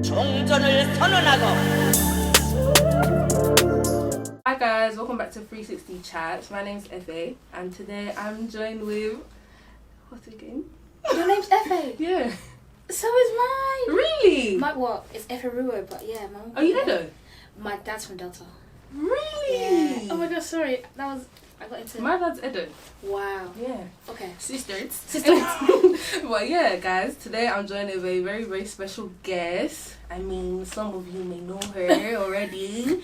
종전을 선언하고. Hi guys, welcome back to 360 Chats. My name's Efe and today I'm joined with... What's it again? Your name's Efe? Yeah. So is mine. Really? My what? It's Efe Ruo, but yeah, my Are you Edo? My dad's from Delta. Really? Yeah. Oh my god, sorry. I got into... My dad's Edo. Wow. Yeah. Okay. Sisters. Sisters. But yeah, guys, today I'm joined with a very, very special guest. I mean, some of you may know her already.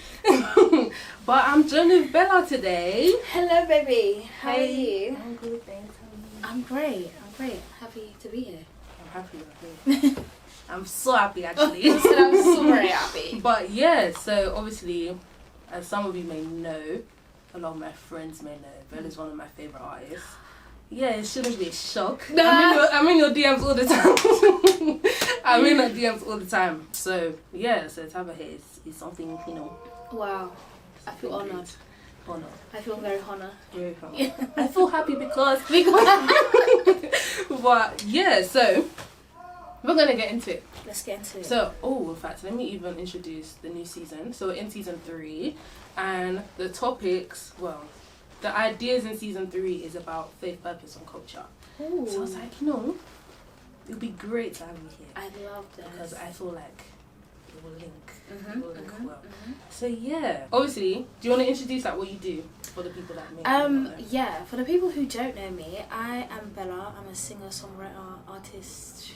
But I'm joined with Bellah today. Hello, baby. How are you? I'm good, thanks. How are you? I'm great. Happy to be here. I'm happy. I'm so happy, actually. I'm so very happy. But yeah, so obviously, as some of you may know, a lot of my friends may know, Bella's one of my favourite artists. Yeah, it shouldn't be a shock. I'm in your DMs all the time. I'm in her DMs all the time. So yeah, so to have her here is something, you know. Wow. I feel honoured. Honor. I feel very honoured. Very honoured. I feel happy because but yeah, so we're gonna get into it. Let's get into it. So, in fact, let me even introduce the new season. So we're in season 3, and the topics, the ideas in season 3 is about faith, purpose, and culture. Ooh. So I was like, it would be great to have you here. I love this. Because I feel like it will link. Mm-hmm, It will link well. Mm-hmm. So yeah. Obviously, do you want to introduce what you do for the people that may not know? Yeah, for the people who don't know me, I am Bellah. I'm a singer-songwriter, artist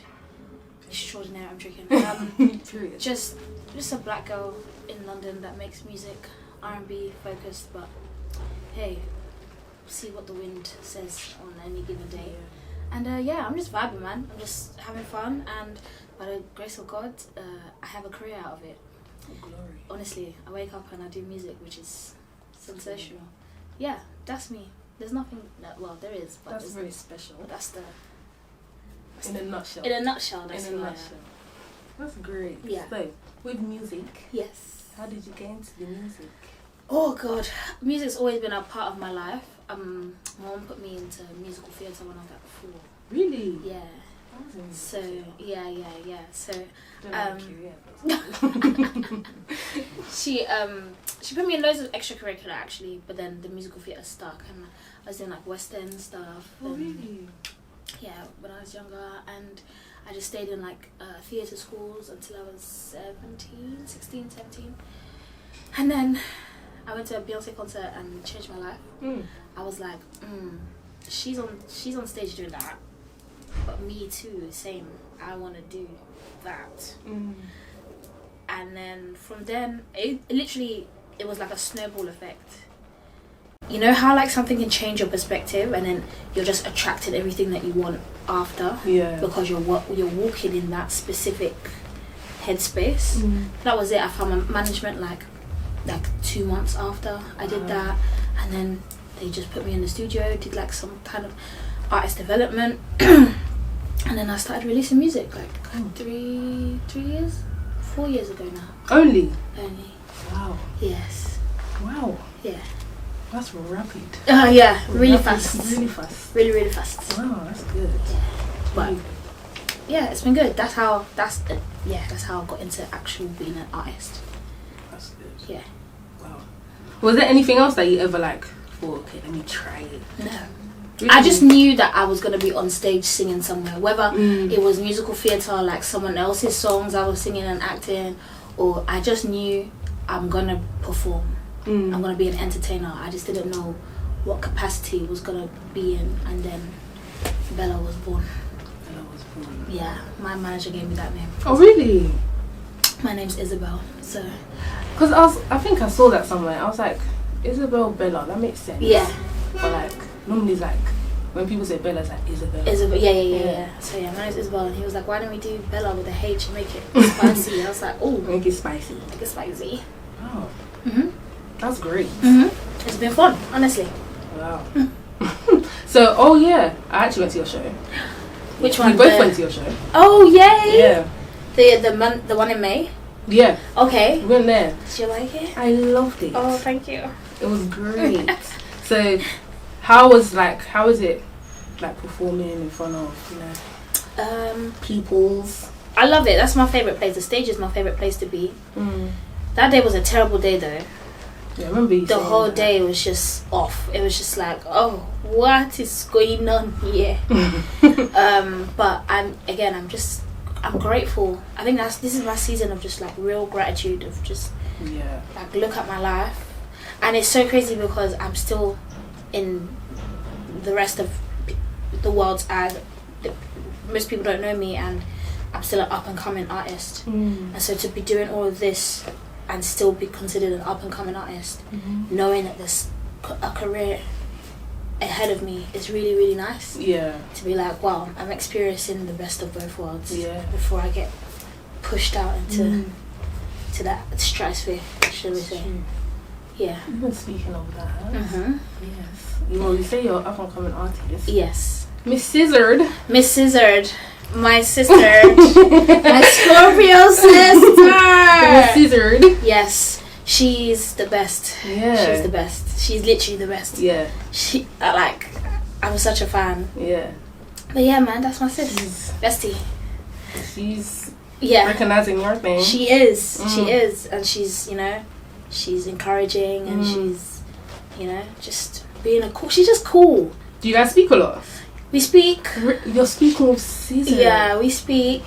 extraordinaire. I'm joking. Just a black girl in London that makes music, R&B focused, but hey, see what the wind says on any given day. And I'm just vibing, man. I'm just having fun, and by the grace of God, I have a career out of it. Oh, glory. Honestly, I wake up and I do music, which is sensational. Yeah, that's me. There's nothing there is, but that's very special. But that's in a nutshell. In a nutshell, that's in a nutshell. That's great. Yeah. So, with music, yes. How did you get into the music? Oh God, music's always been a part of my life. My mom put me into musical theatre when I was like 4. Really? Yeah. So yeah. So she put me in loads of extracurricular actually, but then the musical theatre stuck, and I was doing like West End stuff. Oh really? Yeah, when I was younger, and I just stayed in like theatre schools until I was 16, 17, and then I went to a Beyonce concert and it changed my life. I was like, she's on stage doing that, but me too, same. I want to do that. And then from then, it was like a snowball effect. You know how like something can change your perspective, and then you're just attracted everything that you want after. Yeah. Because you're walking in that specific headspace. That was it. I found my management like 2 months after I did that, and then they just put me in the studio, did like some kind of artist development, and then I started releasing music like 4 years ago now. Only. Wow. Yes. Wow. Yeah. That's rapid. Yeah, really fast. Really fast. Really fast. Wow, that's good. Yeah. But yeah, it's been good. That's how I got into actual being an artist. That's good. Yeah. Wow. Was there anything else that you ever thought, okay, let me try it? No. Really? I just knew that I was going to be on stage singing somewhere, whether it was musical theatre, like someone else's songs I was singing and acting, or I just knew I'm going to perform. I'm going to be an entertainer. I just didn't know what capacity was going to be in, and then Bellah was born. Yeah, my manager gave me that name. Oh really? My name's Isabel. So because I think I saw that somewhere. I was like, Isabel Bellah, that makes sense. Yeah. But normally it's when people say Bella, it's like Isabel. Isabel, yeah. So yeah, my name's Isabel, and he was like, why don't we do Bellah with a H and make it spicy? I was like, oh, make it spicy. Make it spicy. Oh. That's great. It's been fun, honestly. Wow. So, I actually went to your show. Which one? We both went to your show. Oh, yay! Yeah. The one in May? Yeah. Okay. We went there. Did you like it? I loved it. Oh, thank you. It was great. So, how is it performing in front of, peoples? I love it. That's my favourite place. The stage is my favourite place to be. That day was a terrible day though. Yeah, I remember you the saying whole that. day was just off. It was just like, oh, what is going on here? But I'm grateful. I think this is my season of just like real gratitude, of just like look at my life. And it's so crazy because I'm still in the rest of the world's eye. Most people don't know me, and I'm still an up and coming artist. And so to be doing all of this and still be considered an up and coming artist, knowing that there's a career ahead of me is really, really nice. Yeah. To be like, wow, I'm experiencing the best of both worlds. Yeah. Before I get pushed out into to that stratosphere, shall we say? Yeah. Even speaking of that, yes. You say you're up and coming artist. Yes. Miss Scissored. Miss Scissored. My sister. My Scorpio sister. Miss Scissored. Yes. She's the best. Yeah. She's the best. She's literally the best. Yeah. I'm such a fan. Yeah. But yeah, man, that's my sis. Bestie. She's recognizing your thing. She is. She is. And she's, she's encouraging and she's, just being she's just cool. Do you guys speak a lot? We speak. You're speaking with Caesar. Yeah, we speak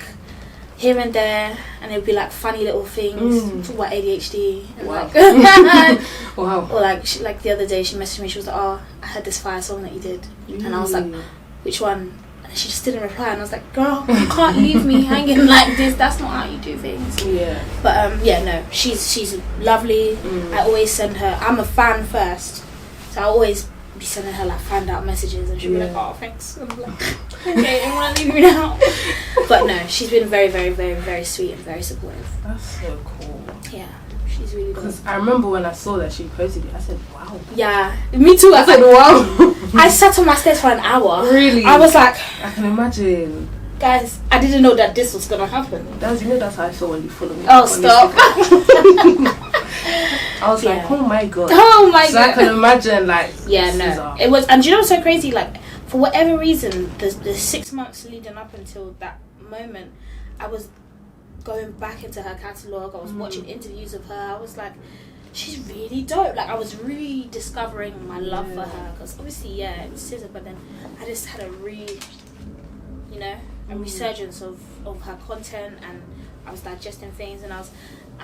here and there, and it'll be like funny little things. Talk about ADHD. And Wow. Or like the other day, she messaged me. She was like, "Oh, I heard this fire song that you did," and I was like, "Which one?" And she just didn't reply, and I was like, "Girl, you can't leave me hanging like this. That's not how you do things." Yeah. But no, she's lovely. I always send her. I'm a fan first, so I always be sending her like fanned out messages, and she'll be like, "Oh, thanks." And I'm like, "Okay, I want to leave you now." But no, she's been very, very, very, very sweet and very supportive. That's so cool. Yeah, she's really good. Because I remember when I saw that she posted it, I said, "Wow." Yeah, me too. I said, "Wow." I sat on my stairs for an hour. Really? I was like, I can imagine. guys, I didn't know that this was gonna happen. That's how I felt when you followed me. Oh, stop. I was like, oh my god. Oh my god. So I can imagine it was, and do you know what's so crazy? Like, for whatever reason, the 6 months leading up until that moment, I was going back into her catalogue. I was watching interviews of her. I was like, she's really dope. Like, I was rediscovering my love for her, because obviously, it was SZA, but then I just had a resurgence of her content, and I was digesting things, and I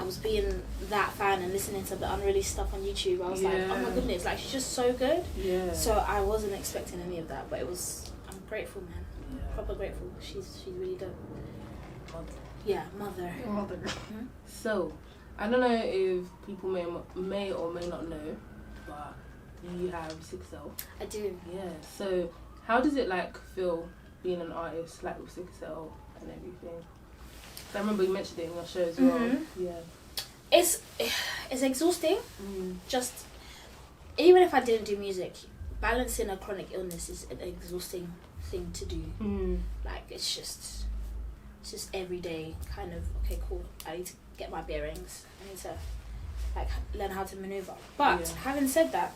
was being that fan and listening to the unreleased stuff on YouTube. I was like, oh my goodness, like, she's just so good. Yeah. So I wasn't expecting any of that, but I'm grateful, man. Yeah. Proper grateful. She's really dope. Mother. Yeah, mother. So, I don't know if people may or may not know, but you have sickle cell. I do. Yeah. So, how does it feel being an artist with sickle cell and everything? I remember you mentioned it in your show as well. Yeah. It's exhausting. Just even if I didn't do music, balancing a chronic illness is an exhausting thing to do. It's just every day kind of, okay, cool, I need to get my bearings. I need to learn how to maneuver. But having said that,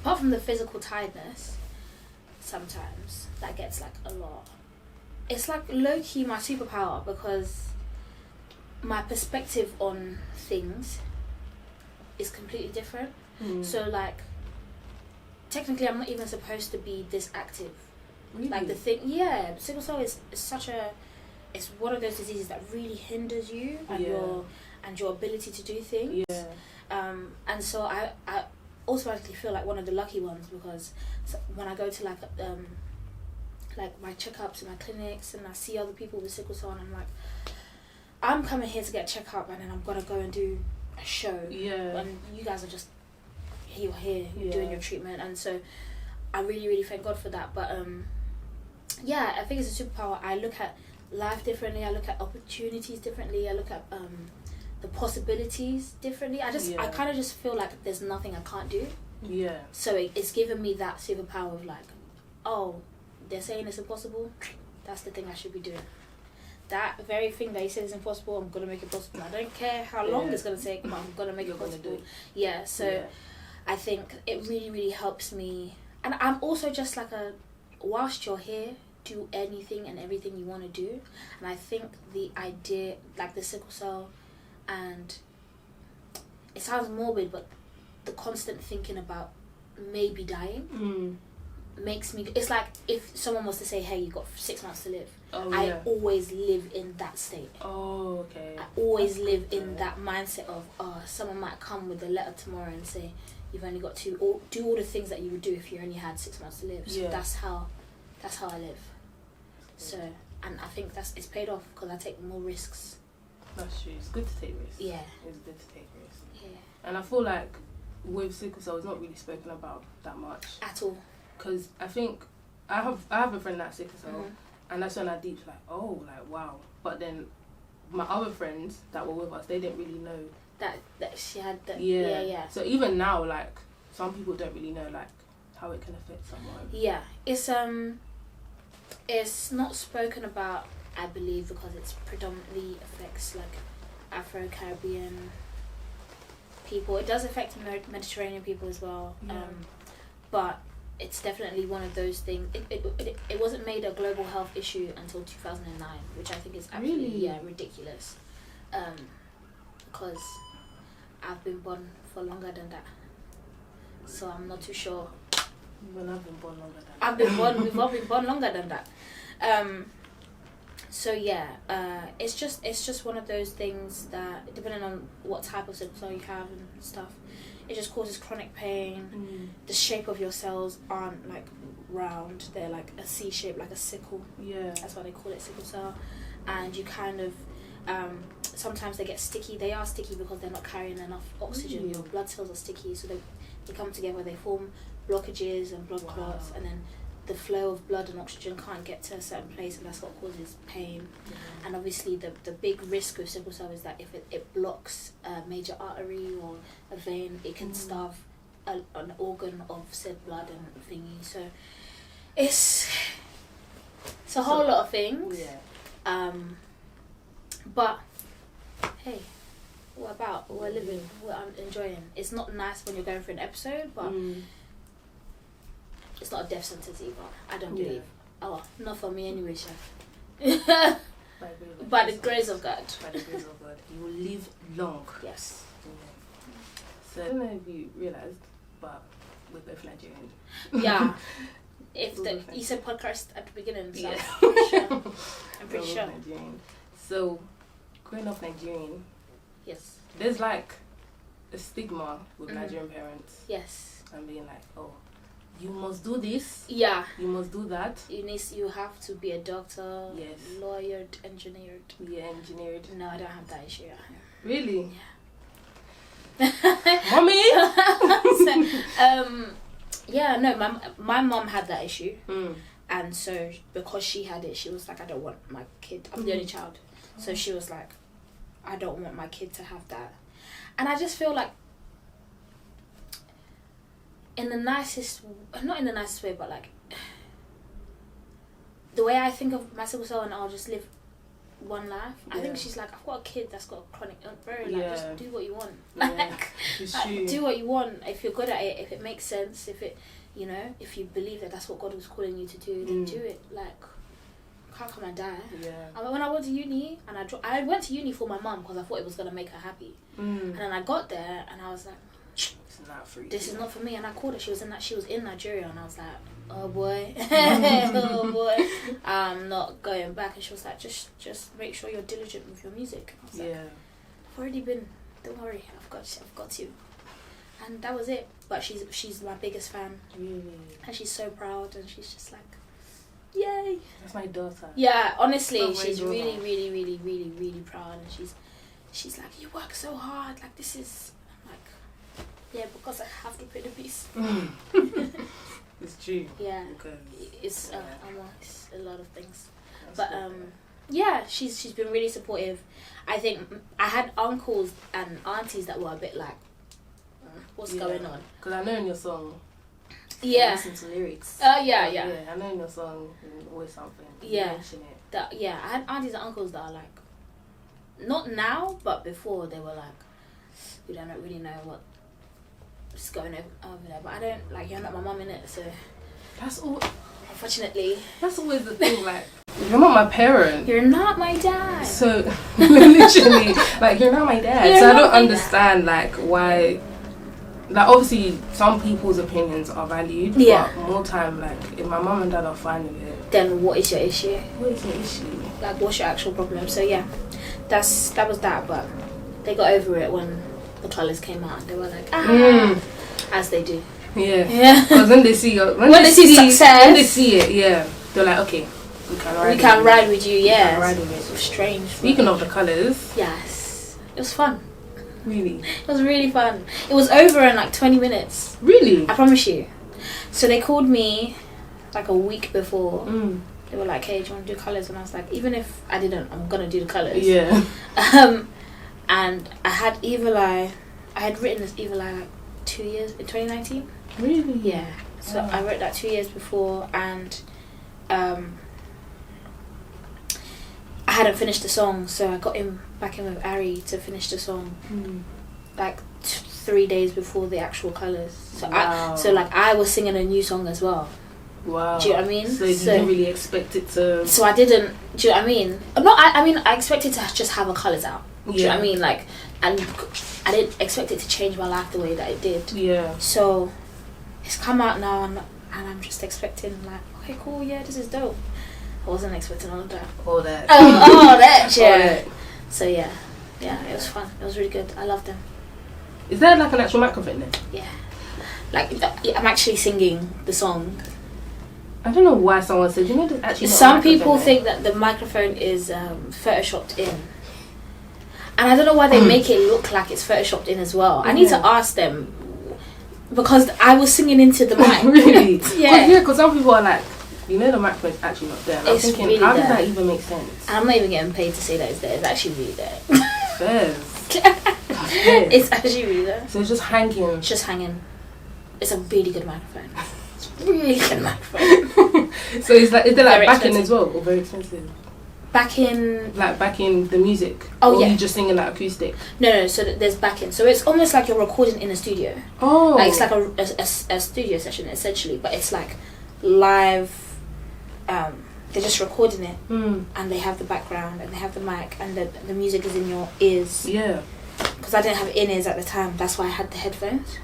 apart from the physical tiredness, sometimes that gets a lot. It's low-key my superpower, because my perspective on things is completely different. So technically I'm not even supposed to be this active. Really? The thing, sickle cell is it's one of those diseases that really hinders you and your ability to do things. And so I automatically feel like one of the lucky ones, because when I go to my checkups and my clinics, and I see other people with sickle cell, and I'm like, I'm coming here to get a checkup, and then I'm gonna go and do a show. And you guys are just you're here, you're doing your treatment, and so I really, really thank God for that. But I think it's a superpower. I look at life differently. I look at opportunities differently. I look at the possibilities differently. I kind of just feel like there's nothing I can't do. So it's given me that superpower of oh, they're saying it's impossible, that's the thing I should be doing. That very thing that he said is impossible, I'm gonna make it possible. I don't care how long it's gonna take, but I'm gonna make it possible. I think it really, really helps me. And I'm also just whilst you're here do anything and everything you want to do. And I think the idea, like the sickle cell, and it sounds morbid, but the constant thinking about maybe dying makes me, it's like if someone was to say, hey, you've got 6 months to live. I always live in that state. Okay. I always live in that mindset of, someone might come with a letter tomorrow and say, you've only got to do all the things that you would do if you only had 6 months to live. So that's how I live. So, and I think it's paid off because I take more risks. That's true. It's good to take risks. Yeah. It's good to take risks. Yeah. And I feel like with sickle cell, it's not really spoken about that much. At all. Because I think I have a friend that's sickle cell, and that's when I deep like, oh, like wow. But then my other friends that were with us, they didn't really know that she had that. Yeah. So even now, like some people don't really know like how it can affect someone. Yeah, it's not spoken about, I believe, because it's predominantly affects like Afro-Caribbean people. It does affect Mediterranean people as well. But it's definitely one of those things. It wasn't made a global health issue until 2009, which I think is absolutely ridiculous. Because I've been born for longer than that, so I'm not too sure. Well, I've been born longer than that. We've all been born longer than that. So yeah, it's just one of those things that, depending on what type of sickle cell you have and stuff, it just causes chronic pain. The shape of your cells aren't like round; they're like a C shape, like a sickle. Yeah, that's why they call it sickle cell. And you kind of sometimes they get sticky. They are sticky because they're not carrying enough oxygen. Your blood cells are sticky, so they come together. They form blockages and blood clots, and then the flow of blood and oxygen can't get to a certain place, and that's what causes pain. And obviously the big risk with sickle cell is that if it blocks a major artery or a vein, it can starve an organ of said blood and thingy. So it's a whole lot of things. But hey, we're living, we're enjoying. It's not nice when you're going through an episode, but it's not a death sentence either, I don't believe. Oh, not for me anyway, chef. By the grace of God. By the grace of God. You will live long. Yes. So I don't know if you realised, but we're both Nigerian. Yeah. You said podcast at the beginning, so I'm pretty sure. Nigerian. So, growing up Nigerian, yes, there's like a stigma with Nigerian parents. Yes. And being like, oh, you must do this. Yeah. You must do that. You have to be a doctor. Yes. Lawyered, engineered. Yeah, engineered. No, I don't have that issue. Really? Yeah. Mommy. Yeah, no, my mom had that issue, and so because she had it, she was like, I don't want my kid. I'm the only child, so she was like, I don't want my kid to have that, and I just feel like, not in the nicest way, but like the way I think of my sickle cell, and I'll just live one life. I think she's like, I've got a kid that's got a chronic bro, just do what you want. Do what you want. If you're good at it, if it makes sense, if it, if you believe that that's what God was calling you to do, then do it. Like, can't come and die. When I went to uni, and I went to uni for my mum because I thought it was gonna make her happy. And then I got there and I was like, this is not for me. And I called her. She was in Nigeria, and I was like, oh boy, oh boy, I'm not going back. And she was like, just make sure you're diligent with your music. I was like, I've already been. Don't worry, I've got you. And that was it. But she's my biggest fan. Really? And she's so proud, and she's just like, yay. That's my daughter. Yeah, honestly, she's really, really, really, really, really proud, and she's like, you work so hard. Like, this is. I'm like, yeah, because I have to pay the piece. It's true. Yeah, because it's a lot of things. But yeah, she's been really supportive. I think I had uncles and aunties that were a bit like, what's going on? Because I know in your song, I listen to lyrics. Yeah, I know in your song, there's always something. Yeah, mention it. I had aunties and uncles that are like, not now, but before they were like, we don't really know what's going over there. But I don't, like, you're not my mum, innit, so. That's all. unfortunately. That's always the thing, like, you're not my parent. You're not my dad. So, literally, like, you're not my dad. You're so I not don't my understand, like, why... Like, obviously, some people's opinions are valued. Yeah. But more time, like, if my mum and dad are fine with it... Then what is your issue? What is your issue? Like, what's your actual problem? So, yeah. That was that, but they got over it when the colours came out. They were like, as they do. Yeah. Because when they see your... When they see success... When they see it, yeah. They're like, okay, we can ride with you, yeah. We can ride with it. It was strange. Speaking of the colours... Yes. It was fun. Really? It was really fun. It was over in like 20 minutes. Really? I promise you. So they called me like a week before. They were like, hey, do you want to do colours? And I was like, even if I didn't, I'm going to do the colours. Yeah. And I had Evil Eye. I had written this Evil Eye like 2 years, in 2019. Really? Yeah. So I wrote that 2 years before, and I hadn't finished the song, so I got back in with Ari to finish the song, like 3 days before the actual colours. So I was singing a new song as well. Wow. Do you know what I mean? So you didn't really expect it to... So I didn't, do you know what I mean? I mean, I expected to just have a colours out. Do you know what I mean? Like, and I didn't expect it to change my life the way that it did. Yeah. So it's come out now, and I'm just expecting, like, okay, cool, yeah, this is dope. I wasn't expecting all of that. All that. Oh, that, yeah. All that. So yeah, it was fun. It was really good. I loved them. Is there like an actual microphone there? Yeah. Like, I'm actually singing the song. I don't know why someone said, you know, there's actually not Some a microphone people there. think that the microphone is photoshopped in. And I don't know why they make it look like it's photoshopped in as well. I need to ask them, because I was singing into the mic. Really? Yeah. Because some people are like, you know, the microphone's actually not there. And I'm thinking, really how there. does that even make sense? And I'm not even getting paid to say that it's there. It's actually really there. Fairs. It's actually really there. So it's just hanging. It's just hanging. It's a really good microphone. It's a really good microphone. So is there like Very backing expensive. as well, or very expensive? Backing the music. Oh, or yeah. you just singing that acoustic? No. So there's backing. So it's almost like you're recording in a studio. Oh. Like it's like a studio session essentially, but it's like live. They're just recording it, and they have the background, and they have the mic, and the music is in your ears. Yeah. Because I didn't have in-ears at the time, that's why I had the headphones.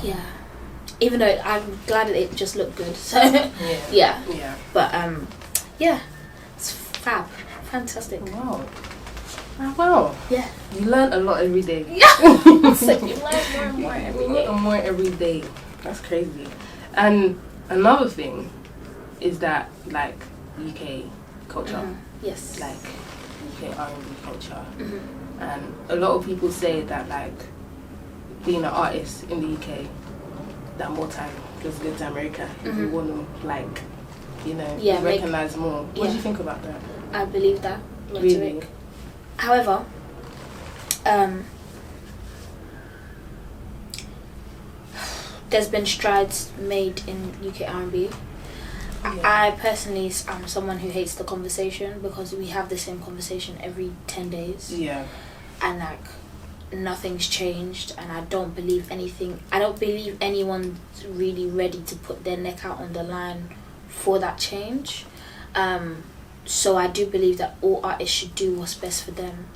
Yeah. Even though I'm glad that it just looked good. So yeah. But yeah, it's fab, fantastic. Wow. Wow. Yeah. You learn a lot every day. Yeah. So you learn more and more every day. More every day. That's crazy. And another thing is that, like, UK culture. Yes. Like UK R&B culture. And a lot of people say that, like, being an artist in the UK, that more time goes good to America if you want to, like, you know, be recognised more. What do you think about that? I believe that rhetoric. Really? However, there's been strides made in UK R&B. I personally am someone who hates the conversation, because we have the same conversation every 10 days. Yeah. And like nothing's changed, and I don't believe anything. I don't believe anyone's really ready to put their neck out on the line for that change. So I do believe that all artists should do what's best for them.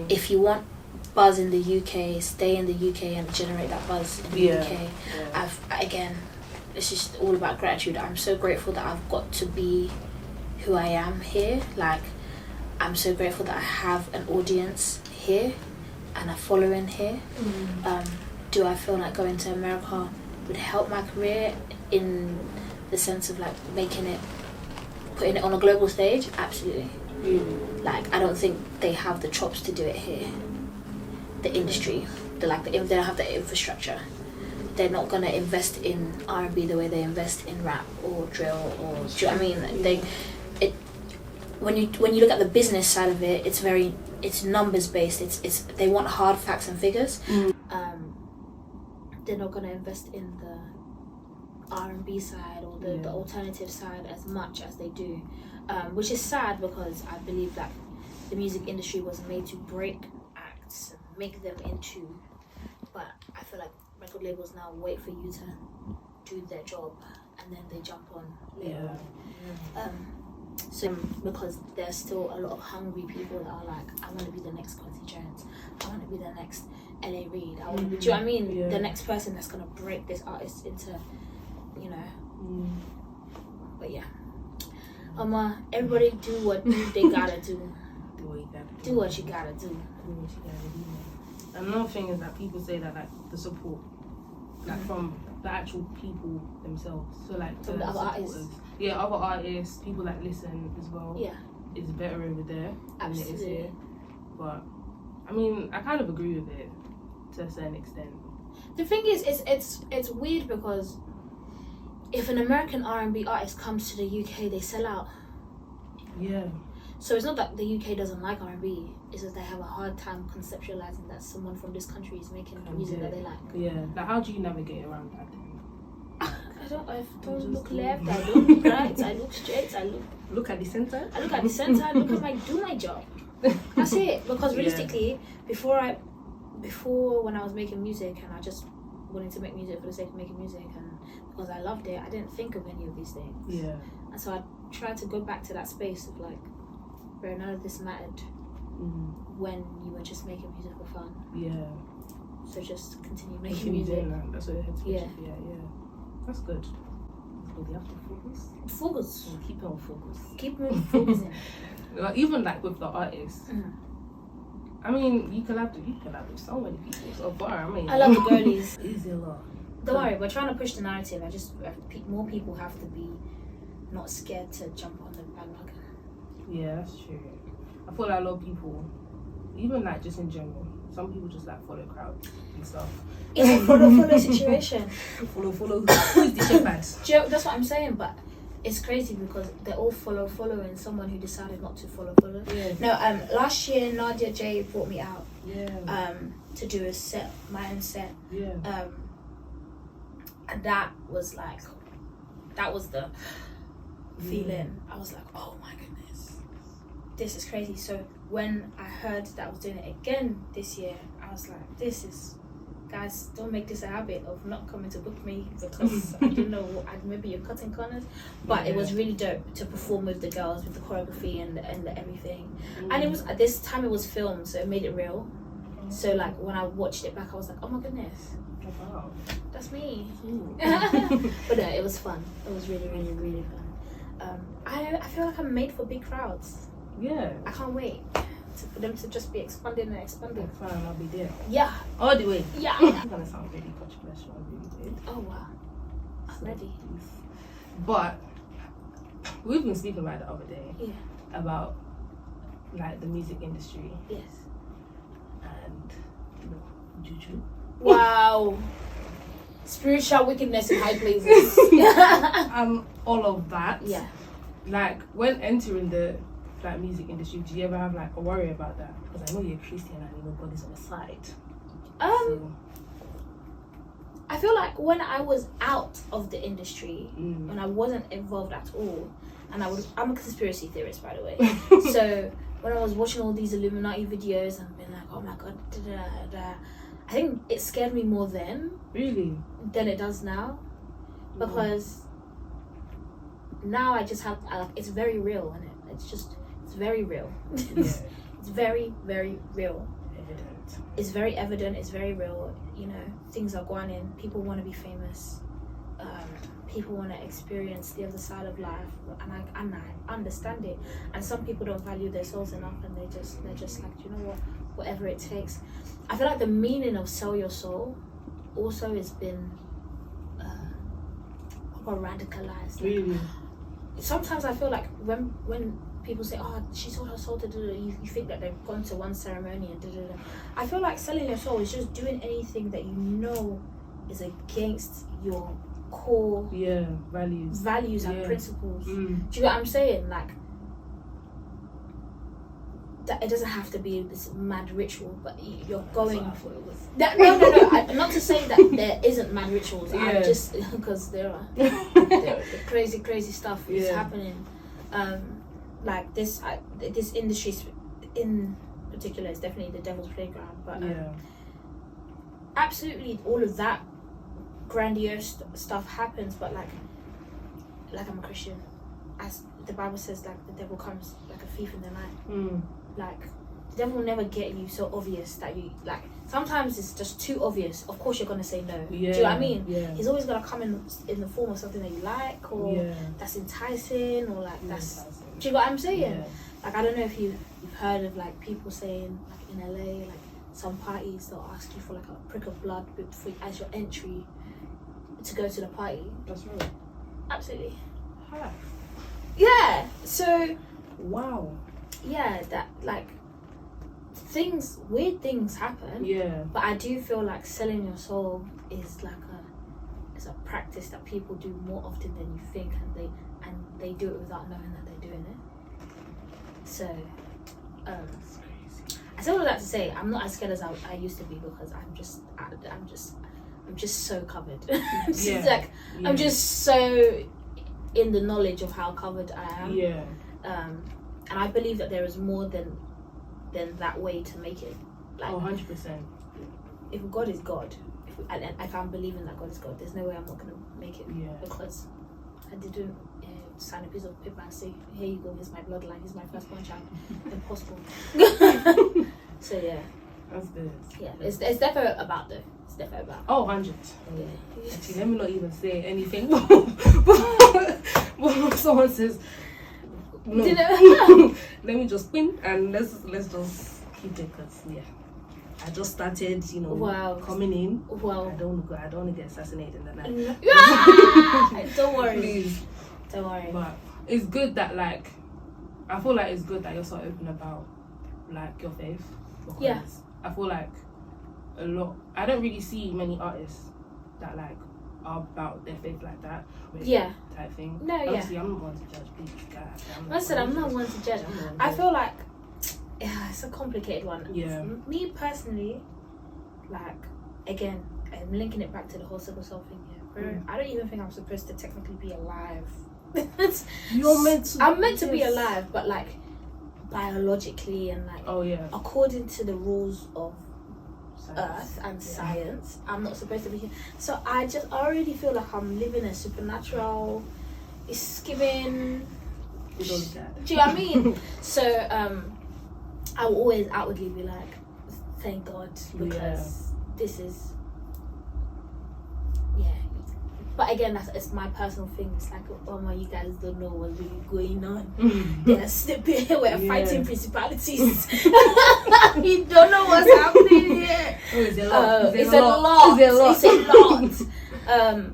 If you want buzz in the UK, stay in the UK and generate that buzz in the UK. Again, it's just all about gratitude. I'm so grateful that I've got to be who I am here. Like, I'm so grateful that I have an audience here and a following here. Do I feel like going to America would help my career in the sense of like putting it on a global stage? Absolutely. Like, I don't think they have the chops to do it here. The industry, they don't have the infrastructure. They're not gonna invest in R&B the way they invest in rap or drill, or do you know what I mean? When you look at the business side of it, it's numbers based. It's they want hard facts and figures. They're not gonna invest in the R&B side or the alternative side as much as they do, which is sad, because I believe that the music industry was made to break acts and make them into. But I feel like record labels now wait for you to do their job and then they jump on later on. So because there's still a lot of hungry people that are like, I want to be the next Quincy Jones, I want to be the next LA Reid, I want to be, do you know what I mean? The next person that's gonna break this artist into, you know. But yeah, everybody do what they gotta do. Do what you gotta do. Do what you gotta do. Do what you gotta do. Another thing is that people say that like the support, like from the actual people themselves. So like From the other artists. Yeah, other artists, people that listen as well. Yeah. It's better over there than it is Absolutely. here. But I mean, I kind of agree with it to a certain extent. The thing is, it's weird because if an American R&B artist comes to the UK, they sell out. Yeah. So it's not that the UK doesn't like R&B, it's that they have a hard time conceptualizing that someone from this country is making music that they like. Yeah. Like, how do you navigate around that then? I don't look left, I don't look right, I look straight, I look at the center. look at the center, I look at do my job. That's it. Because realistically, before when I was making music and I just wanted to make music for the sake of making music and because I loved it, I didn't think of any of these things. Yeah. And so I tried to go back to that space of like, where none of this mattered when you were just making music for fun. Yeah. So just continue making music. Doing that. That's what it had to be. Yeah. Yeah. That's good. That's good. You have to focus. Focus. And keep on focus. Keep focusing. Like, even like with the artists. I mean, you collab with so many people so far. I mean, I love the girlies. Easy a lot. Don't worry, we're trying to push the narrative. More people have to be not scared to jump on the bandwagon. Yeah, that's true. I feel like a lot of people, even like just in general, some people just like follow crowds and stuff. It's a follow situation. follow. Who's the shepherd? That's what I'm saying, but it's crazy because they're all following someone who decided not to follow. Yeah. No, last year Nadia J brought me out. Yeah. To do a set, my own set. Yeah. And that was the feeling. I was like, oh my goodness, this is crazy. So when I heard that I was doing it again this year, I was like, guys, don't make this a habit of not coming to book me because I don't know, maybe you're cutting corners. But it was really dope to perform with the girls, with the choreography and the everything. And it was, at this time it was filmed, so it made it real. So like when I watched it back, I was like, oh my goodness, Wow. that's me. But no, it was fun. It was really, really, really fun. I feel like I'm made for big crowds. Yeah. I can't wait for them to just be expanding and expanding. Fine, I'll be there. Yeah. All the way. Yeah. It's gonna sound really controversial, really weird. Oh wow. I'm ready. But we've been speaking about it the other day. Yeah. About like the music industry Yes. and juju. Wow. Spiritual wickedness in high places. All of that. Yeah. Like when entering the like music industry, do you ever have like a worry about that? Because I know you're Christian and you know God is on the side. So, I feel like when I was out of the industry, when I wasn't involved at all, and I'm a conspiracy theorist, by the way. So when I was watching all these Illuminati videos and being like, oh my God, I think it scared me more then. Really? Than it does now, because now I just have it's very real, and it's very real. It's very, very real. Evident. It's very evident. It's very real. You know, things are going in. People want to be famous. People want to experience the other side of life, and I understand it. And some people don't value their souls enough, and they're just like, you know what, whatever it takes. I feel like the meaning of sell your soul also has been radicalized. Really? Sometimes I feel like when people say, oh, she sold her soul to you think that they've gone to one ceremony and I feel like selling your soul is just doing anything that you know is against your core values and principles. Do you know what I'm saying? Like, that it doesn't have to be this mad ritual, but you're going. No. Not to say that there isn't mad rituals. I'm just because there are crazy stuff is happening. Like this industry in particular is definitely the devil's playground. But absolutely, all of that grandiose stuff happens. But like, like I'm a Christian. As the Bible says, like the devil comes like a thief in the night. Like the devil will never get you so obvious that you like. Sometimes it's just too obvious. Of course, you're gonna say no. Do you know what I mean? Yeah. He's always gonna come in the form of something that you like, or that's enticing, or like that's. Enticing. Do you know what I'm saying? Yeah. Like, I don't know if you've heard of like people saying like in LA, like some parties they'll ask you for like a prick of blood as your entry to go to the party. That's right. Absolutely. Hi. Yeah. So. Wow. Yeah, that like weird things happen. Yeah. But I do feel like selling your soul is like it's a practice that people do more often than you think, and they do it without knowing that they're doing it. So, That's crazy. I say all of that to say I'm not as scared as I used to be, because I'm just so covered. I'm just so in the knowledge of how covered I am. Yeah. And I believe that there is more than that way to make it. Like, 100%. If God is God, if I'm believing that God is God, there's no way I'm not gonna make it. Yeah. Because I didn't sign a piece of paper and say, "Here you go, here's my bloodline, here's my firstborn child." Impossible. So yeah. That's good. Yeah, it's definitely about though. It's definitely about. 100. Yeah. Actually, let me not even say anything. But someone says, no. Let me just spin and let's just keep it, because I just started, coming in. Wow. I don't want to get assassinated in the night. Don't worry. Please. Don't worry. But it's good that I feel like it's good that you're so open about your faith. Because I feel like a lot. I don't really see many artists that are about their faith like that. Type thing. No, obviously, I'm not one to judge. Please, guys. I'm not one to judge. I feel like it's a complicated one. Yeah. Me personally, again, I'm linking it back to the whole sickle cell thing here. Bro, I don't even think I'm supposed to technically be alive. You're meant to. I'm meant to be alive, but biologically and according to the rules of Earth and science, I'm not supposed to be here. So I already feel like I'm living a supernatural. It's giving. Do you know what I mean? So I will always outwardly be like, thank God, because this is. Yeah. But again, it's my personal thing. It's like, oh my, you guys don't know what's really going on. They're slipping. We're fighting principalities. You don't know what's happening here. It's a lot. It's a lot.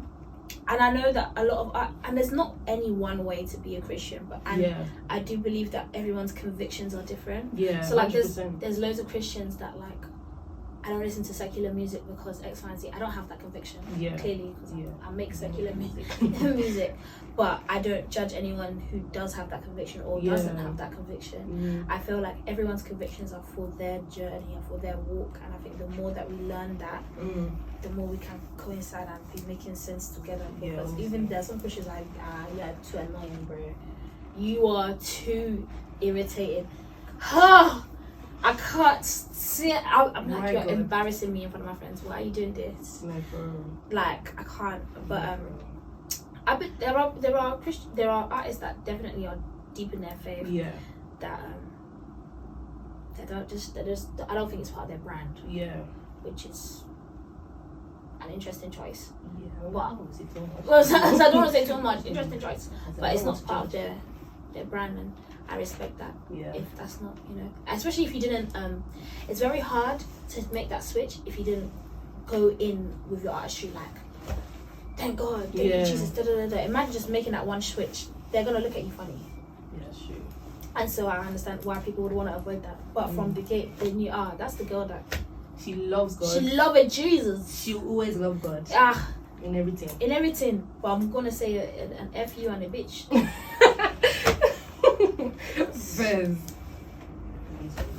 And I know that a lot of and there's not any one way to be a Christian, but I do believe that everyone's convictions are different. Yeah. So there's loads of Christians that I don't listen to secular music because X, Y, and Z. I don't have that conviction. Clearly, because I make secular music, but I don't judge anyone who does have that conviction or doesn't have that conviction. I feel like everyone's convictions are for their journey and for their walk, and I think the more that we learn that, the more we can coincide and be making sense together. Because even there's some Christians like, you are too annoying, bro. You are too irritated. I can't see it. I'm like, you're embarrassing me in front of my friends. Why are you doing this? I can't. But I bet there are artists that definitely are deep in their faith. Yeah. That I don't think it's part of their brand. Yeah. Which is an interesting choice. Yeah. Well, I don't want to say too much. Interesting choice, but it's not part of their brand, and I respect that. Yeah. If that's not, especially if you didn't, it's very hard to make that switch if you didn't go in with your artistry thank God, thank you Jesus, da da da da. Imagine just making that one switch. They're gonna look at you funny. Yeah, that's true. And so I understand why people would want to avoid that. But from the gate, they knew, that's the girl that she loves God. She loved Jesus. She always loved God. In everything. In everything. But I'm gonna say an F you and a bitch.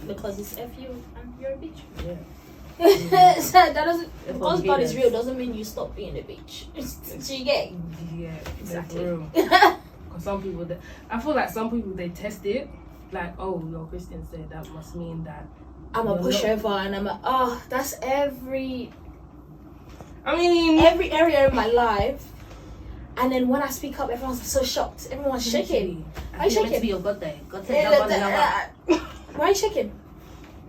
Because it's F you and you're a bitch. Yeah. So that doesn't. Because God is real doesn't mean you stop being a bitch. So you get. Yeah, exactly. Because some people, I feel like some people they test it, oh, you're Christian, so that must mean that I'm a pushover, and that's every area of my life. And then when I speak up, everyone's so shocked. Everyone's shaking. Why are you It's meant to shaking? be your God day. God day. Why are you shaking?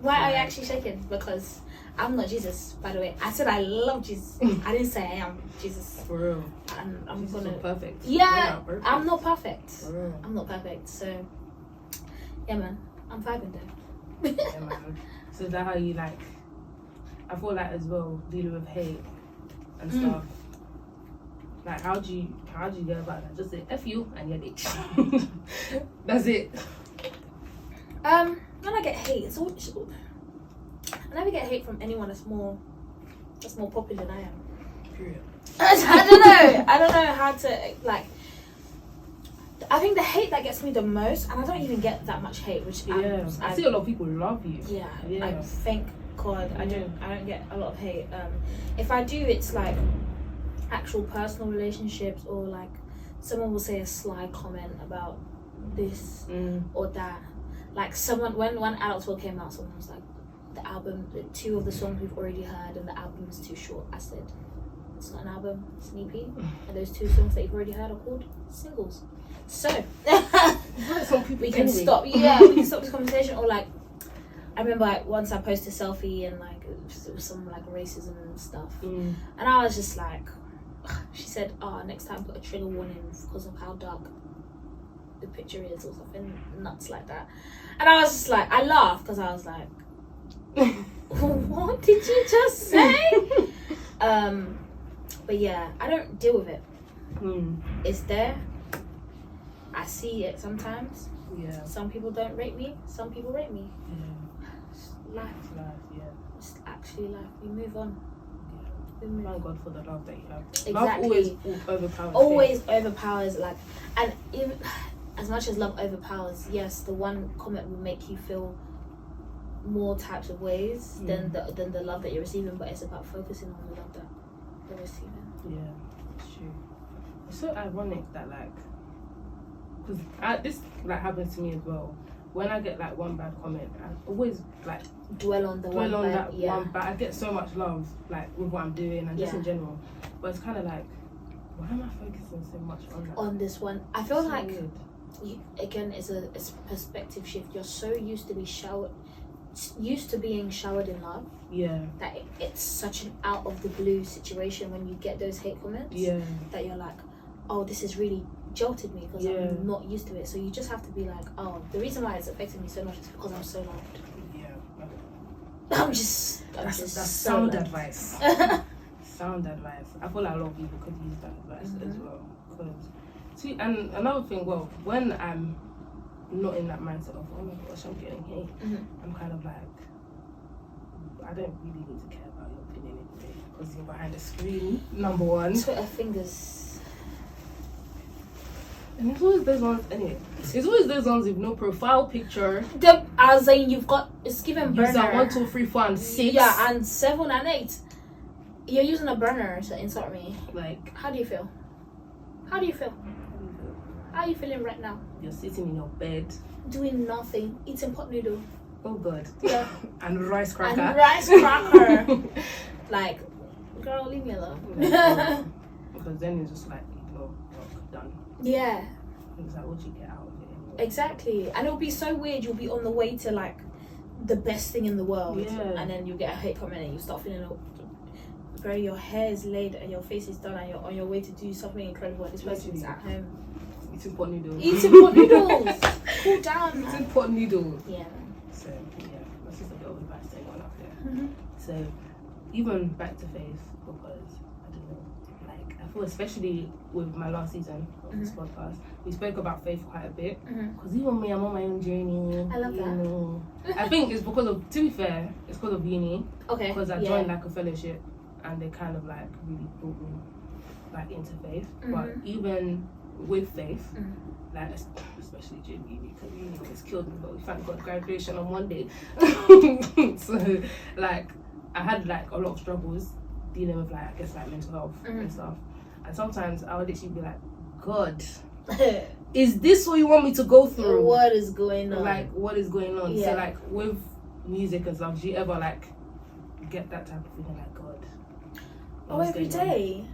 Why are you actually shaking? Because I'm not Jesus, by the way. I said I love Jesus. I didn't say I am Jesus. For real. And I'm Jesus gonna. is perfect. Yeah, Perfect. I'm not perfect. For real. I'm not perfect. So, yeah, man, I'm vibing there. Yeah, man. So is that how you like? I feel like as well dealing with hate and stuff. Like how do you go about that? Just say F you and you're it. That's it. When I get hate, it's all. I never get hate from anyone that's more popular than I am. Period. I don't know how to like. I think the hate that gets me the most, and I don't even get that much hate, which I see a lot of people love you. Yeah. I thank God I don't get a lot of hate. If I do, it's like actual personal relationships, or like someone will say a sly comment about this or that. Like someone when Adults Will came out, someone was like, the album, 2 of the songs we've already heard, and the album is too short. I said, it's not an album, it's an EP, and those 2 songs that you've already heard are called singles. So we can stop. Yeah, we can stop this conversation. Or like, I remember like, once I posted a selfie and like it was some like racism and stuff, and I was just like, she said, next time put a trigger warning because of how dark the picture is, or something nuts like that. And I was just like, I laughed because I was like, what did you just say? But yeah, I don't deal with it. It's there. I see it sometimes. Yeah. Some people don't rate me. Some people rate me. Yeah. Life. Yeah. It's actually life. We move on. Yeah. Thank God for the love that you have. Exactly. Love always overpowers. Always overpowers. Like, and even as much as love overpowers, yes, the one comment will make you feel more types of ways than the love that you're receiving, but it's about focusing on the love that you're receiving. Yeah, it's true. It's so ironic that like, because this like happens to me as well. When I get like one bad comment, I always like dwell on that one. But I get so much love like with what I'm doing and just in general. But it's kind of like, why am I focusing so much on that? On this one, I feel so like weird. Again, it's a perspective shift. You're so used to being showered in love. Yeah. That it's such an out of the blue situation when you get those hate comments. Yeah. That you're like, oh, this has really jolted me because I'm not used to it. So you just have to be like, oh, the reason why it's affecting me so much is because I'm so loved. Yeah. I'm just that's so sound loved. advice. Sound advice. I feel like a lot of people could use that advice as well. See, and another thing, well, when I'm not in that mindset of, oh my gosh, I'm getting hate, I'm kind of like, I don't really need to care about your opinion anyway, because you're behind the screen, number one. Twitter fingers. And it's always those ones, anyway, it's always those ones with no profile picture. I was saying, you've got, it's given burner. User 1, 2, 3, 4, and 6. Yeah, and 7 and 8. You're using a burner to insult me. Like, how do you feel? How are you feeling right now? You're sitting in your bed. Doing nothing. Eating pot noodle. Oh God. Yeah. And rice cracker. Like, girl, leave me alone. Because then it's just like, ignore, done. Yeah. It's like, what do you get out of it anyway? Exactly. And it'll be so weird. You'll be on the way to like the best thing in the world. Yeah. And then you get a hate comment and you start feeling girl, your hair is laid and your face is done and you're on your way to do something incredible and this person is at home eating pot noodles. Cool down, eating pot noodles. Yeah. So yeah, that's just a bit of advice to anyone out there. So even back to faith, because I don't know, like I feel especially with my last season of this podcast, we spoke about faith quite a bit. Because even me, I'm on my own journey. I love that. I think it's because of, to be fair, it's because of uni. Okay. Because I joined like a fellowship. And they kind of like really brought me like into faith. But even with faith, like especially during uni, because uni almost killed me, but we finally got graduation on Monday. So like I had like a lot of struggles dealing with like I guess like mental health and stuff. And sometimes I would literally be like, God, is this what you want me to go through? What is going on? Like what is going on? Yeah. So like with music and stuff, do you ever like get that type of feeling like God? Every day.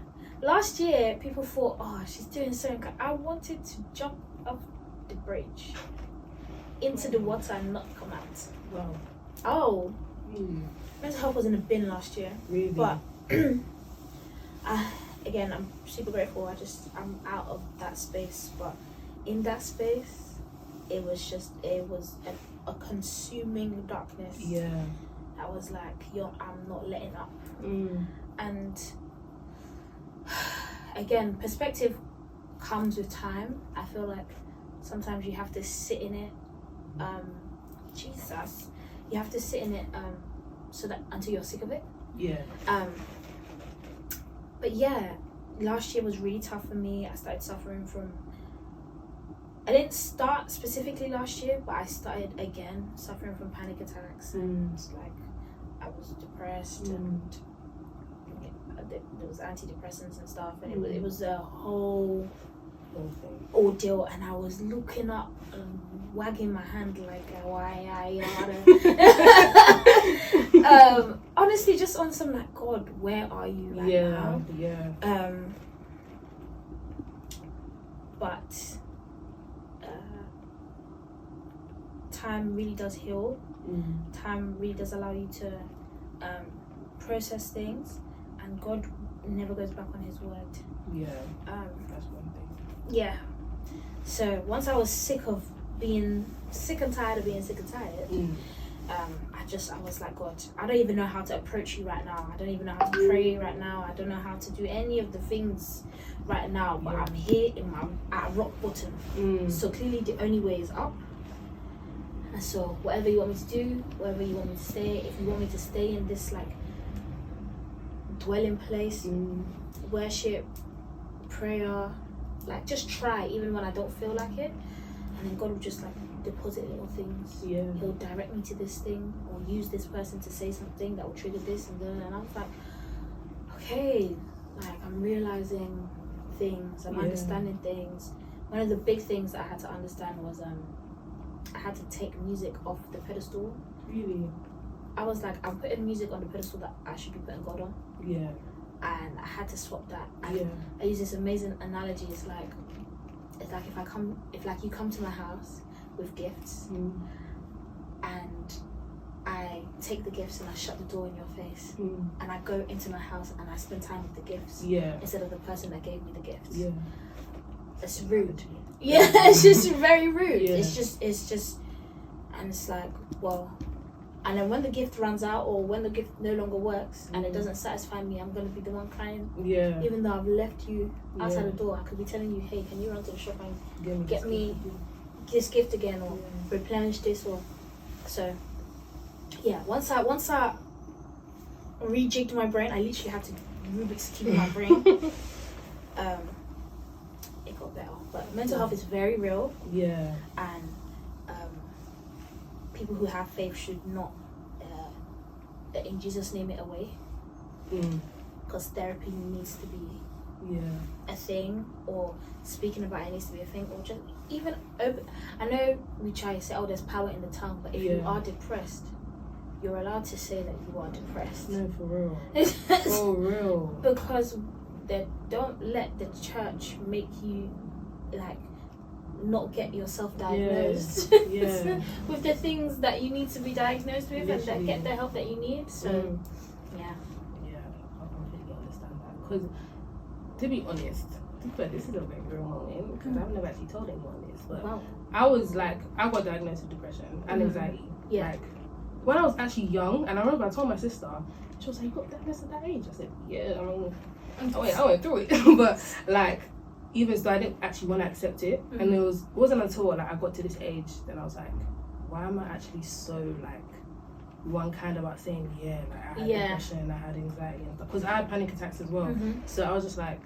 last year people thought, oh, she's doing something. I wanted to jump off the bridge into the water and not come out. Wow. Oh, Mm. mental health was in a bin last year. Really? But again, I'm super grateful. I'm out of that space. But in that space, it was a consuming darkness. Yeah. I was like, I'm not letting up. And again, perspective comes with time. I feel like sometimes you have to sit in it. Jesus, you have to sit in it so that until you're sick of it. Yeah. But yeah, last year was really tough for me. I started suffering from. I didn't start specifically last year, but I started again suffering from panic attacks, and like I was depressed, and there was antidepressants and stuff, and it was a whole ordeal. And I was looking up and wagging my hand like, why honestly, just on some like, God, where are you right now? Yeah. But time really does heal. Time really does allow you to process things, and God never goes back on his word. Yeah. That's one thing. Yeah. So once I was sick and tired of being sick and tired, I was like, God, I don't even know how to approach you right now. I don't even know how to pray right now. I don't know how to do any of the things right now. But I'm here at rock bottom. So clearly the only way is up. And so whatever you want me to do, wherever you want me to stay, if you want me to stay in this like dwelling place, worship, prayer, like just try even when I don't feel like it. And then God will just like deposit little things. Yeah. He'll direct me to this thing, or use this person to say something that will trigger this and then. And I was like, okay, like I'm realizing things, I'm understanding things. One of the big things that I had to understand was I had to take music off the pedestal. Really? I was like, I'm putting music on the pedestal that I should be putting God on. Yeah. And I had to swap that. I use this amazing analogy. It's like if you come to my house with gifts, and I take the gifts and I shut the door in your face, and I go into my house and I spend time with the gifts instead of the person that gave me the gifts. Yeah. It's rude. Yeah, it's just very rude. Yeah. It's just, and it's like, well, and then when the gift runs out, or when the gift no longer works and it doesn't satisfy me, I'm gonna be the one crying. Yeah. Even though I've left you outside the door, I could be telling you, hey, can you run to the shop and get me this gift again, or replenish this, or so. Yeah. Once I rejigged my brain, I literally had to Rubik's Cube my brain. It got better. But mental health is very real. Yeah. And people who have faith should not, in Jesus' name, it away. Because therapy needs to be a thing, or speaking about it needs to be a thing, or just even open. I know we try to say, oh, there's power in the tongue, but if you are depressed, you're allowed to say that you are depressed. No, for real. For real. Because don't let the church make you like not get yourself diagnosed with the things that you need to be diagnosed with, and that get the help that you need. So I completely understand that. Because to be honest, this is a very real moment, because I've never actually told anyone this, but I was like, I got diagnosed with depression and anxiety. Like when I was actually young, and I remember I told my sister, she was like, you got diagnosed at that age? I said, yeah, I went through it. But like, even so, I didn't actually want to accept it. And it wasn't until like I got to this age that I was like, why am I actually so like one kind about saying like I had depression, I had anxiety and stuff, because I had panic attacks as well. So I was just like,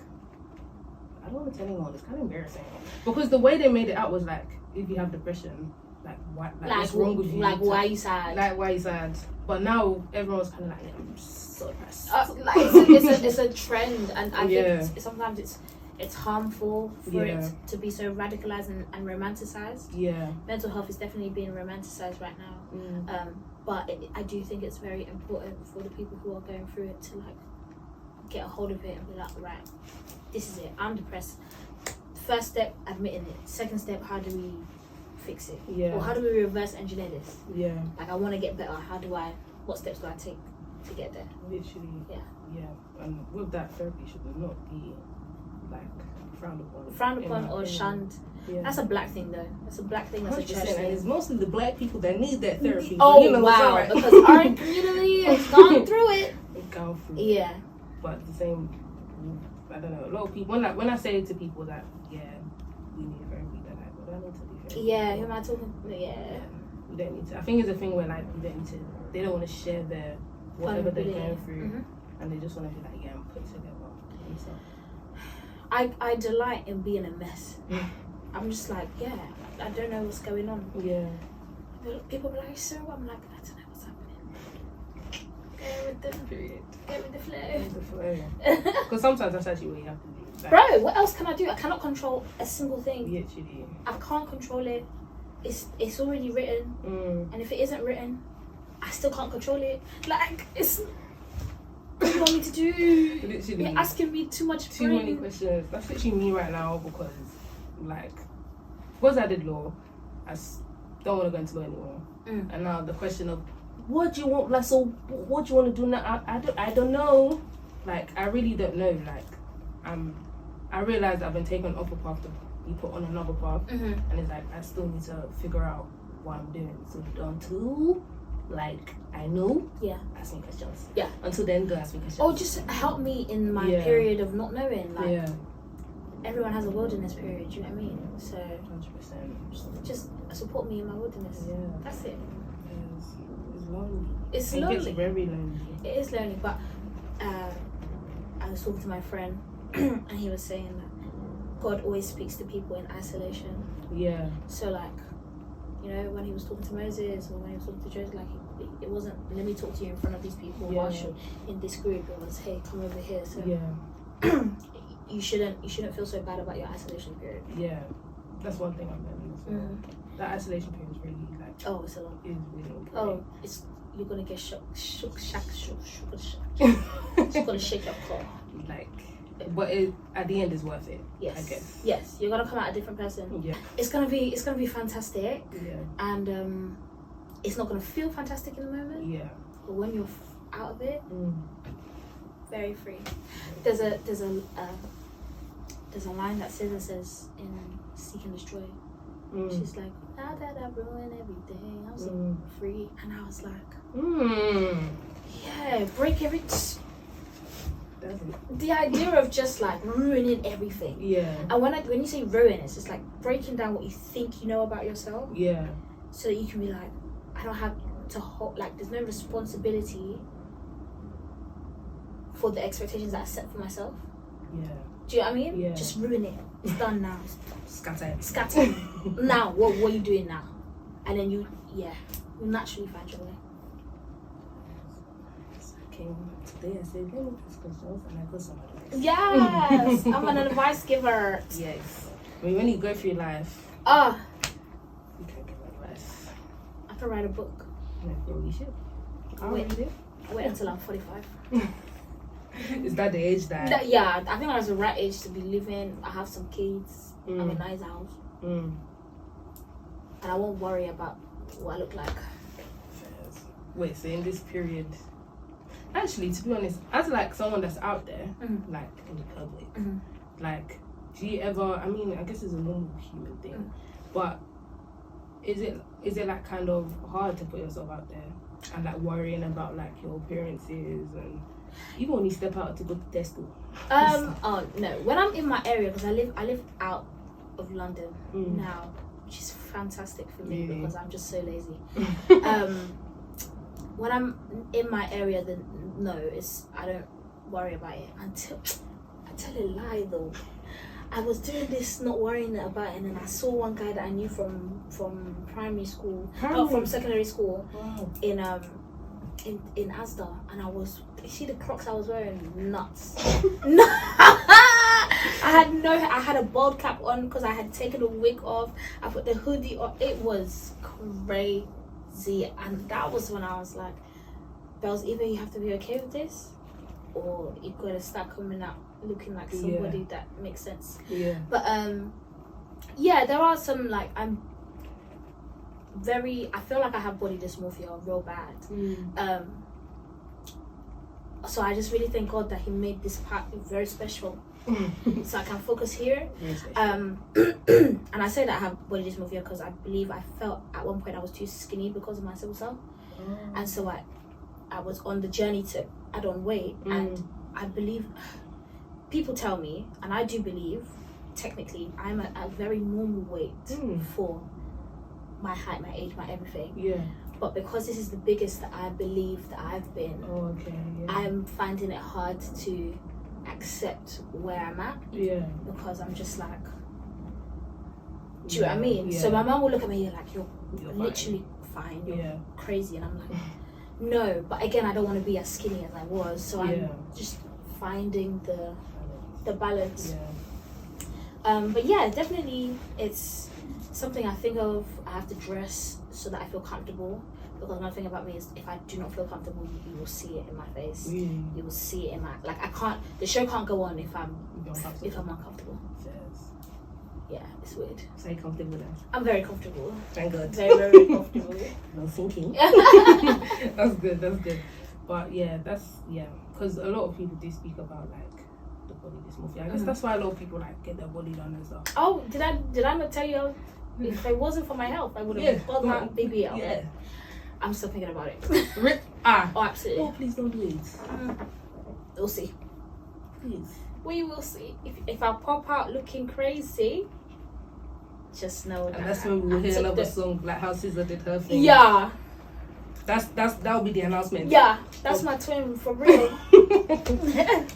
I don't want to tell anyone. It's kind of embarrassing, because the way they made it out was like, if you have depression, like what's wrong with you? Like why are you sad? Like why are you sad? But now everyone's kind of like, I'm so depressed. Like it's a trend, and I think sometimes it's harmful for it to be so radicalized and romanticized. Yeah, mental health is definitely being romanticized right now. But I do think it's very important for the people who are going through it to like get a hold of it and be like, right, this is it. I'm depressed. First step, admitting it. Second step, how do we fix it? Yeah. Or how do we reverse engineer this? Yeah. Like, I want to get better. What steps do I take to get there? Literally. Yeah. Yeah. And with that, therapy should not be like frowned upon. Frowned upon or shunned. Yeah. That's a black thing, though. That's a black thing. That's a church 100%, thing. and it's mostly the black people that need that therapy. Oh, but, you know, wow. Right. Because our community has gone through it. They've gone through it. Yeah. But the same, I don't know, a lot of people, when I say to people that, yeah, we need therapy, they're like, well, do I need to do therapy? Yeah, who am I talking to? Yeah. You don't need to. I think it's a thing where, like, you don't need to, they don't want to share their, whatever they're going through, and they just want to be like, yeah, I'm put together. I delight in being a mess. I'm just like, yeah, I don't know what's going on. Yeah. People be like, so I'm like, I don't know what's happening. Go with the flow. Because sometimes that's actually what you have to do. Like, Bro, what else can I do? I cannot control a single thing. literally. I can't control it. It's already written, and if it isn't written, I still can't control it. Like, it's what do you want me to do? Literally. You're asking me too much. Too many questions. That's literally me right now because, like, because I did law, don't want to go into law anymore. And now the question of, what do you want? Like, so what do you want to do now? I don't know. Like, I really don't know. Like, I realized I've been taken off a path to be put on another path, and it's like I still need to figure out what I'm doing. So until, like, I know, ask me questions. Yeah. Until then, don't ask me questions. Or just help me in my period of not knowing. Like, everyone has a wilderness period. Do you know what I mean? So 100%. Just support me in my wilderness. Yeah. That's it. It's lonely. It's lonely. It gets very lonely. It is lonely, but I was talking to my friend, and he was saying that God always speaks to people in isolation. Yeah. So, like, you know, when he was talking to Moses or when he was talking to Joseph, like, it wasn't, let me talk to you in front of these people whilst you're in this group. It was, hey, come over here. So you shouldn't feel so bad about your isolation period. Yeah. That's one thing I'm learning as well. That isolation period is really, like, it's a lot. It's really important. Oh, you're gonna get shook. It's gonna shake your core. Like, but at the end is worth it. Yes. I guess. Yes, you're gonna come out a different person. Yeah. It's gonna be fantastic. Yeah. And it's not gonna feel fantastic in the moment. Yeah. But when you're out of it, very free. There's a line that says in Seek and Destroy. She's like, now that I ruin everything, I'm so free. And I was like, yeah, break every. The idea of just like ruining everything. Yeah. And when you say ruin, it's just like breaking down what you think you know about yourself. Yeah. So that you can be like, I don't have to hold, like, there's no responsibility for the expectations that I set for myself. Yeah. Do you know what I mean? Yeah. Just ruin it. It's done now. Scatter. Now, what are you doing now? And then you naturally find your way. Today I said, let me ask questions, and I got some advice. Yes, I'm an advice giver. Yes. I mean, when you go through life, you can give advice. I can write a book. Yeah, you should. Wait until I'm 45. Is that the age that? Yeah, I think that's the right age to be living. I have some kids. I'm in a nice house. And I won't worry about what I look like. Wait, so in this period, actually, to be honest, as like someone that's out there, like in the public, like, do you ever? I mean, I guess it's a normal human thing, but is it like kind of hard to put yourself out there and like worrying about like your appearances and even when you step out to go to Tesco? Oh no, when I'm in my area, because I live out of London now, which is fantastic for me because I'm just so lazy. When I'm in my area, then no, I don't worry about it until I tell a lie though. I was doing this, not worrying about it, and then I saw one guy that I knew from primary school, from secondary school, in Asda, and you see the Crocs I was wearing? Nuts. I had a bald cap on because I had taken a wig off. I put the hoodie on. It was crazy, and that was when I was like, Bells, either you have to be okay with this, or you gotta start coming out looking like somebody that makes sense. Yeah. But yeah, there are some like I feel like I have body dysmorphia real bad. So I just really thank God that He made this part very special. So I can focus here. And I say that I have body dysmorphia because I believe I felt at one point I was too skinny because of my sickle cell. And so I was on the journey to add on weight, and I believe people tell me, and I do believe technically I'm at a very normal weight for my height, my age, my everything. Yeah. But because this is the biggest that I believe that I've been, I'm finding it hard to accept where I'm at. Yeah. Because I'm just like, do you know what I mean? So my mum will look at me like, you're literally fine. You're crazy. And I'm like, no. But again, I don't want to be as skinny as I was. So I'm just finding the balance. But yeah, definitely it's something I think of. I have to dress so that I feel comfortable, because another thing about me is if I do not feel comfortable, you will see it in my face. You will see it in my, like, I can't, the show can't go on if I'm uncomfortable. Yeah, it's weird. So you're comfortable now? I'm very comfortable. Thank God. Very, very comfortable. No thinking. That's good. But yeah, because a lot of people do speak about like the body dysmorphia. I guess that's why a lot of people like get their body done and stuff. Oh, did I not tell you? If it wasn't for my health, I would have got that baby out. Yeah. I'm still thinking about it. Oh, absolutely. Oh, please don't do it. We'll see. Please. We will see. If I pop out looking crazy, just know that. And that's when we will hear another song like how SZA did her thing. Yeah. That'll be the announcement. Yeah, that's my twin for real.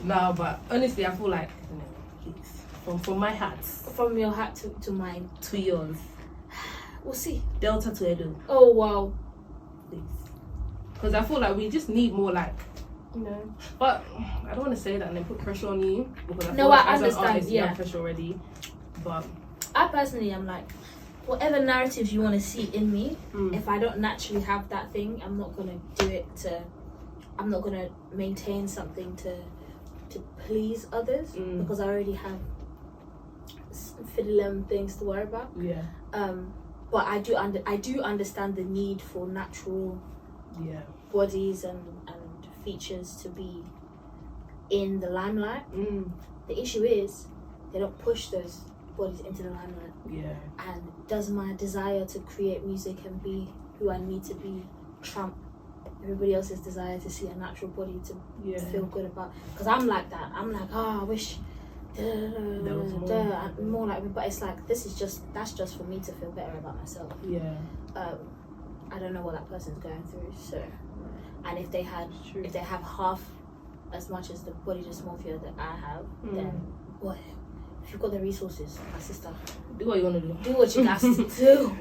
No, but honestly, I feel like, please, from my heart. From your heart to mine. To yours. We'll see. Delta to Edo. Oh wow. Please. Because I feel like we just need more like, but I don't want to say that and then put pressure on you, because I feel like as an artist you have pressure already. But I personally am like, whatever narratives you want to see in me, if I don't naturally have that thing, I'm not gonna do it I'm not gonna maintain something to please others, because I already have fiddling things to worry about. Yeah. But I do understand the need for natural bodies and features to be in the limelight. The issue is they don't push those bodies into the limelight. And does my desire to create music and be who I need to be trump everybody else's desire to see a natural body to feel good about? Because I'm like that. I'm like, I wish there was more like me, but it's like that's just for me to feel better about myself. I don't know what that person's going through, so, and if they have half as much as the body dysmorphia that I have, then boy, if you've got the resources, my sister, do what you want to do. Do what you got to do.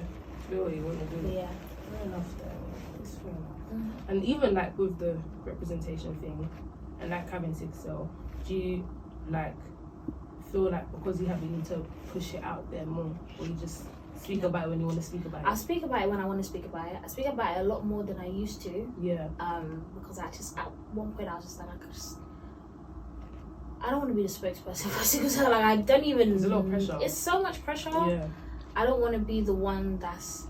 Do what you want to do. Yeah. Fair enough though. It's fair enough. And even like with the representation thing and like having sickle cell, do you like feel like because you have you need to push it out there more, or you just speak about it when you want to speak about it? I speak about it when I want to speak about it. I speak about it a lot more than I used to. Yeah. Because at one point I was just like, I don't want to be the spokesperson for sickle cell. Like, I don't even. There's a lot of pressure. It's so much pressure. Yeah. I don't want to be the one that's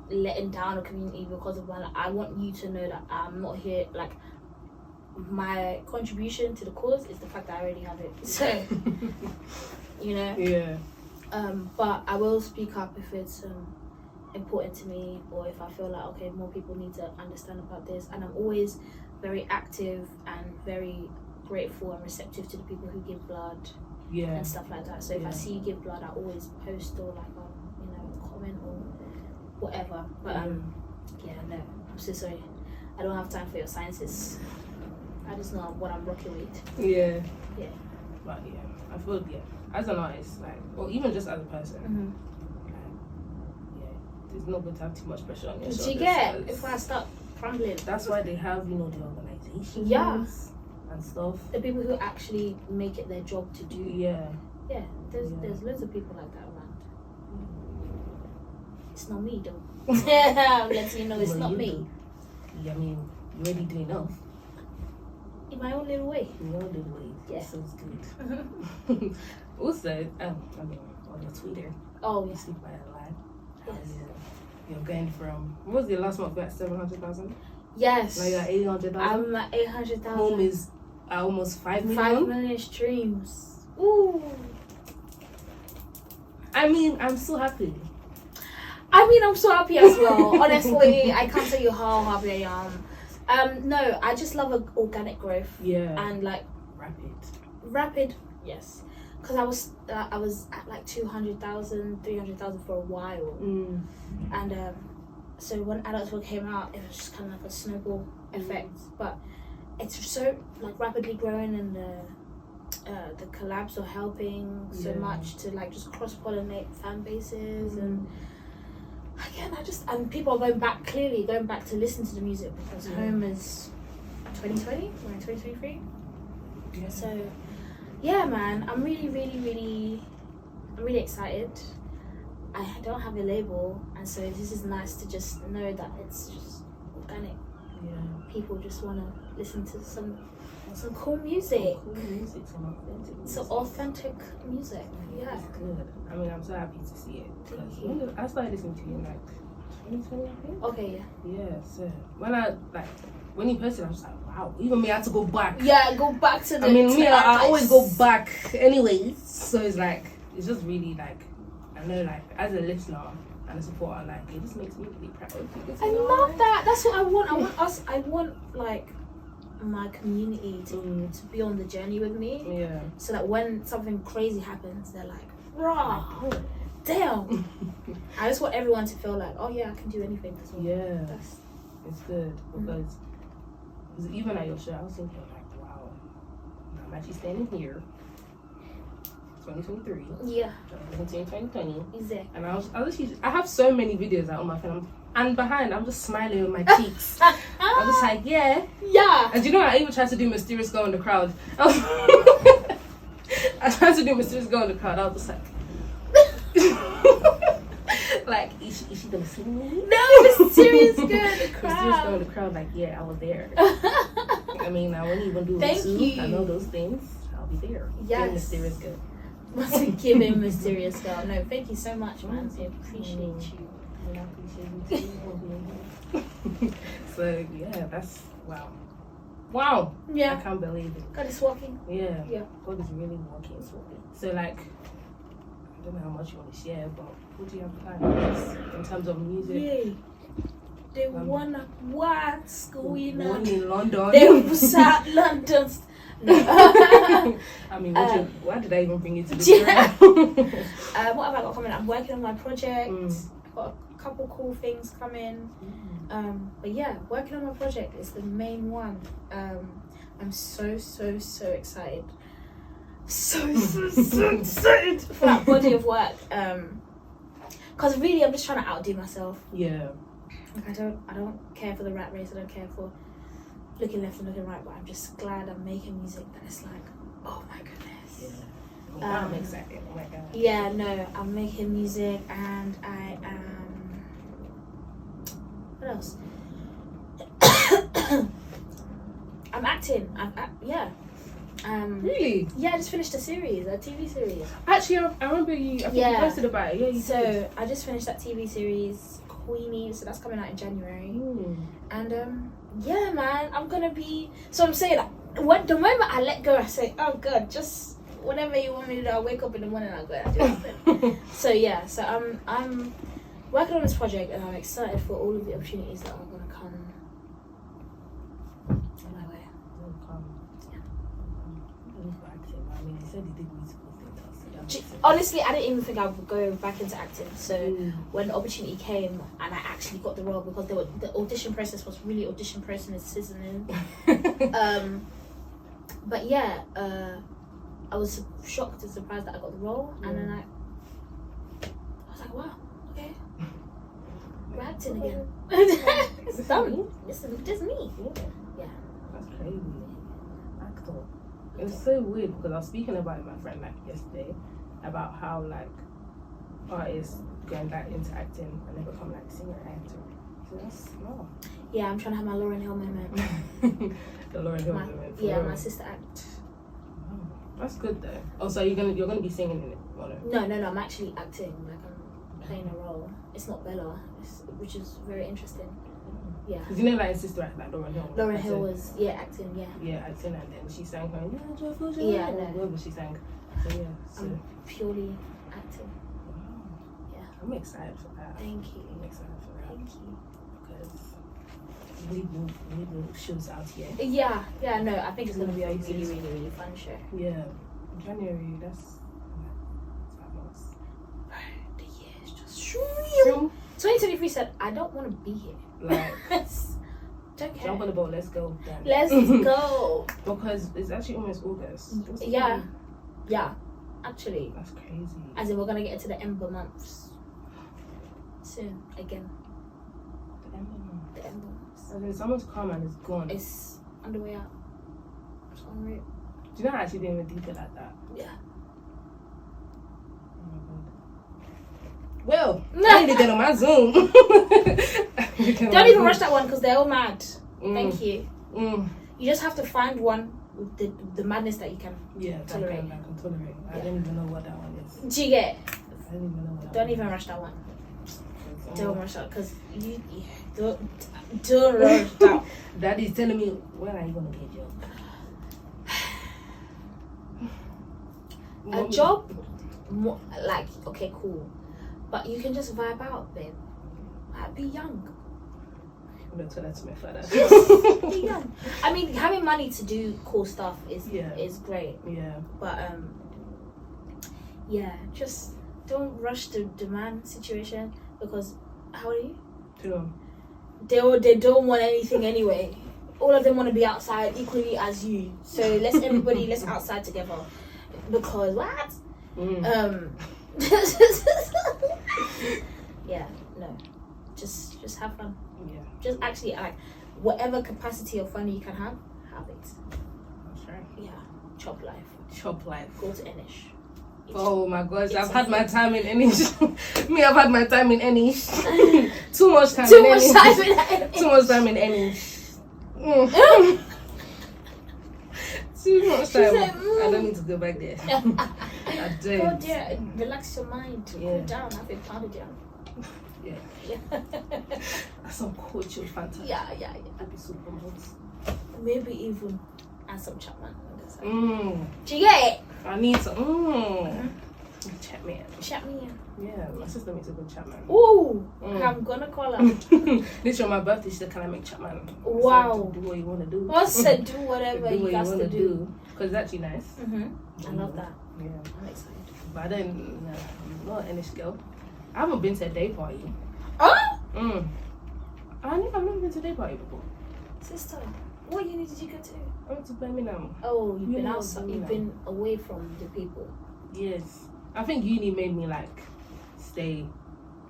letting down a community because of one. I want you to know that I'm not here. Like, my contribution to the cause is the fact that I already have it. So, Yeah. But I will speak up if it's important to me, or if I feel like, okay, more people need to understand about this. And I'm always very active and very grateful and receptive to the people who give blood and stuff like that. So if I see you give blood, I always post or like comment or whatever. But no, I'm so sorry. I don't have time for your sciences. I just know what I'm rocking with. Yeah. Yeah. But I feel as an artist, like, or even just as a person, it's not good to have too much pressure on your shoulders. Do you get if I start crumbling? That's why they have the organizations and stuff. The people who actually make it their job to do. Yeah. There's loads of people like that around. It's not me though. I'm letting you know it's not me. Yeah, I mean, you already do enough. in my own little way. In your little way. Yeah. That sounds good. Also, I mean, on your Twitter, Oh, you yes. speak about it a lot. How Yes. you're going from, what was your last month? At 700,000? Yes. Now you're at 800,000? I'm at 800,000. Home is at almost 5 million. 5 million streams. Ooh. I mean, I'm so happy. I mean, I'm so happy as well. Honestly, I can't tell you how happy I am. No, I just love organic growth. Yeah. And like rapid, yes. Because I was at like 200,000, 300,000 for a while. And so when Adults World came out, it was just kind of like a snowball effect. But it's so like rapidly growing, and the collabs are helping so much to like just cross-pollinate fan bases. And again, and people are going back to listen to the music, because Home is 2020, we're in 2023. Yeah. So yeah, man, I'm really excited. I don't have a label, and so this is nice to just know that it's just organic. Yeah. People just want to listen to some cool music. Some authentic music. Yeah. That's good. I mean, I'm so happy to see it. Thank you. I started listening to you in like 2020, I think. Okay, yeah. Yeah, so when you posted, I was like, wow. Even me, I had to go back. Yeah, go back to the. I mean, me, I always go back anyways. So it's like, it's just really like, I know, like, as a listener and a supporter, like, it just makes me really proud. I love that. That's what I want. I want like my community to be on the journey with me. Yeah. So that when something crazy happens, they're like, raw, damn. I just want everyone to feel like, oh yeah, I can do anything as well. Yeah. It's good, because even at your show, I was thinking like, wow, I'm actually standing here, 2023. Yeah. Into 2020. Exactly. And I have so many videos out on my phone, and behind I'm just smiling with my cheeks. I'm just like, yeah. And you know, I even tried to do Mysterious Girl in the crowd. I tried to do Mysterious Girl in the crowd. I was just like, is she gonna see me? No, Mysterious Girl in the crowd. Mysterious Girl in the crowd, like, yeah, I was there. I mean, I wouldn't even do it too. I know those things. I'll be there. Yes. Mysterious Girl. Must give him Mysterious Girl. No, thank you so much, man. I appreciate you. And I appreciate you too. So yeah, that's wow. Yeah. I can't believe it. God is walking. Yeah. Yeah. God is really working. So like, I don't know how much you want to share, but what do you have planned in terms of music? Yay. They wanna what's going on? Born in London. They was at London. No. I mean, why did I even bring it to this? What have I got coming? I'm working on my project. I've got a couple cool things coming. But yeah, working on my project is the main one. I'm so excited. So excited for that body of work. Cause really, I'm just trying to outdo myself. Yeah. Like I don't care for the rat race. I don't care for looking left and looking right. But I'm just glad I'm making music that is like, oh my goodness. Yeah. I'm excited. Oh my god. Yeah, no, I'm making music, and I am. What else? I'm acting. Yeah. Really? Yeah, I just finished a TV series. Actually, I remember you. I think you posted about it. Yeah, you did. I just finished that TV series, Queenie. So that's coming out in January. And yeah, man, I'm gonna be. So I'm saying, the moment I let go, I say, oh God, just whatever you want me to do. I wake up in the morning, I'll go and do it. So yeah, so I'm working on this project, and I'm excited for all of the opportunities that are gonna come my way. I mean, they said they did musical things. Honestly, I didn't even think I would go back into acting. So when the opportunity came, and I actually got the role, because the audition process was really audition process and but yeah, I was shocked and surprised that I got the role, and then I was like, wow, okay, we're acting again. It's done. It's just me. Yeah. That's crazy. Actor. It's so weird, because I was speaking about it with my friend like yesterday, about how like artists going back into acting and they become like singer-actor. So that's Yeah, I'm trying to have my Lauryn Hill moment. The Lauryn Hill moment. Yeah, my sister act. Oh, that's good though. Oh, so you're gonna be singing in it? Or no? No, I'm actually acting. Like I'm playing a role. It's not Bellah, which is very interesting. Yeah. Because you know, like, sister act like Lauryn Hill. Lauryn Hill was acting. Yeah. Yeah, acting, and then she sang her joyful. Yeah, whatever she sang. So yeah. So. I'm purely acting. Wow. Yeah. I'm excited for that. Thank you. I'm excited for that. Thank you. Because we will shows out here. Yeah. No, I think it's gonna be a really, really, really fun show. Yeah. January. That's 5 months. The year is just 2023 said, I don't want to be here. Like, don't care. jump on the boat. Let's go. Then. Let's go. Because it's actually almost August. Yeah. Actually, that's crazy. As in, we're gonna get into the Ember months soon again. The Ember months. The Ember months. And then summer's come and it's gone. It's on the way out. It's en route. Do you know I actually didn't even deep it like that? Yeah. Oh my god. Well, I need to get on my Zoom. Don't even rush that one because they're all mad. Thank you. You just have to find one with the madness that you can tolerate. I can tolerate. I don't even know what that one is. Do you get? I don't even know what that Don't one even rush that one. is. Don't rush that because you don't rush that. Daddy's telling me, when are you gonna get a job? A job, like, okay, cool, but you can just vibe out, babe. Like, be young. I'm gonna tell that to my father. Be young. I mean, having money to do cool stuff is great. Yeah. But just don't rush the demand situation because how old are you? 2. They don't want anything anyway. All of them want to be outside equally as you. So let's outside together. Because what? Yeah, no. Just have fun. Yeah. Just actually like whatever capacity of fun you can have it. That's right. Yeah. Chop life. Go to Enish. Oh my gosh, I've had my time in Enish. I've had my time in Enish. Too much time in Enish. Too much time in Enish. Too much time. I don't need to go back there. I don't. Go there, relax your mind. Cool down, have a pound down. Yeah. That's some cool chill Fanta. Yeah. I'd be super hot. Maybe even add some Chapman. Do you get it? I need some. Chapman. Yeah, my sister makes a good Chapman. Ooh, I'm gonna call her. This year, my birthday, she said, can I make Chapman? Wow. So do what you want to do. I said, do whatever you guys want to do. Because it's actually nice. I love that. Yeah. I'm excited. But then, I'm not an English girl. I haven't been to a day party. Oh? I've never been to a day party before. Sister, what uni did you go to? I went to Birmingham. Oh, you've been outside. You've been away from the people. Yes. I think uni made me like stay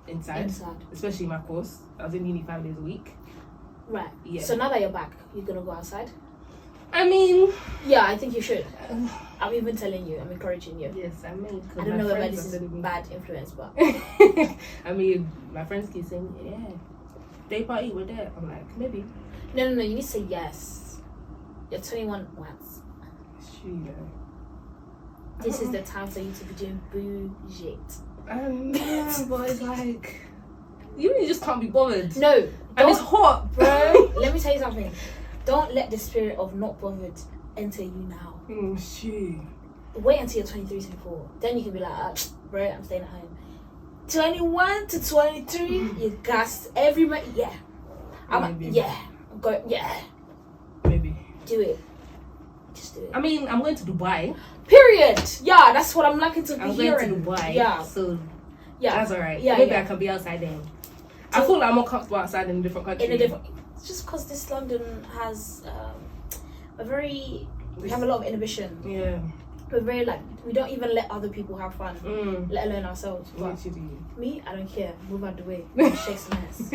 inside. Especially my course. I was in uni 5 days a week. Right. Yeah. So now that you're back, you're gonna go outside? I mean, yeah, I think you should. I'm even telling you, I'm encouraging you. Yes, I mean, I don't know whether this is bad influence, but I mean, my friends keep saying, yeah, day party, we're there. I'm like, maybe. No, you need to say yes. You're 21 once. It's true, you know. This is the time for you to be doing bullshit. Yeah, but it's like, you just can't be bothered. No. And it's hot, bro. Let me tell you something. Don't let the spirit of not bothered enter you now. Shit. Wait until you're 23, 24. Then you can be like, bro, I'm staying at home. 21 to 23, you gassed every month. Yeah. Maybe. Do it. Just do it. I mean, I'm going to Dubai. Period. Yeah, that's what I'm liking to be hearing. I'm going to Dubai. Yeah. So, yeah. That's alright. Yeah, Maybe I can be outside then. So, I feel like I'm more comfortable outside in a different country. Just because this London has we have a lot of inhibition. Yeah. We're very we don't even let other people have fun, let alone ourselves. But me, I don't care. Move out the way. Shake some ass.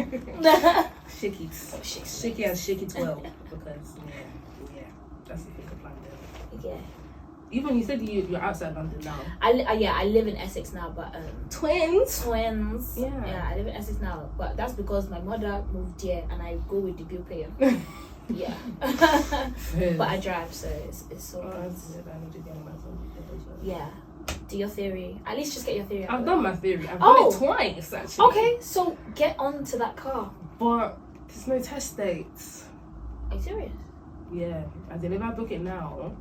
Shake it. Shake it and shake it well. Because, yeah, that's the thing of London. Yeah. Even you said you're outside London now. I live in Essex now, but Twins. Yeah, I live in Essex now, but that's because my mother moved here, and I go with the bill payer. Yeah. But I drive, so it's so good. That's good. I need to get myself. Yeah. Do your theory. At least just get your theory out. I've done my theory. I've done it twice actually. Okay, so get onto that car. But there's no test dates. Are you serious? Yeah. As in, if I book it now,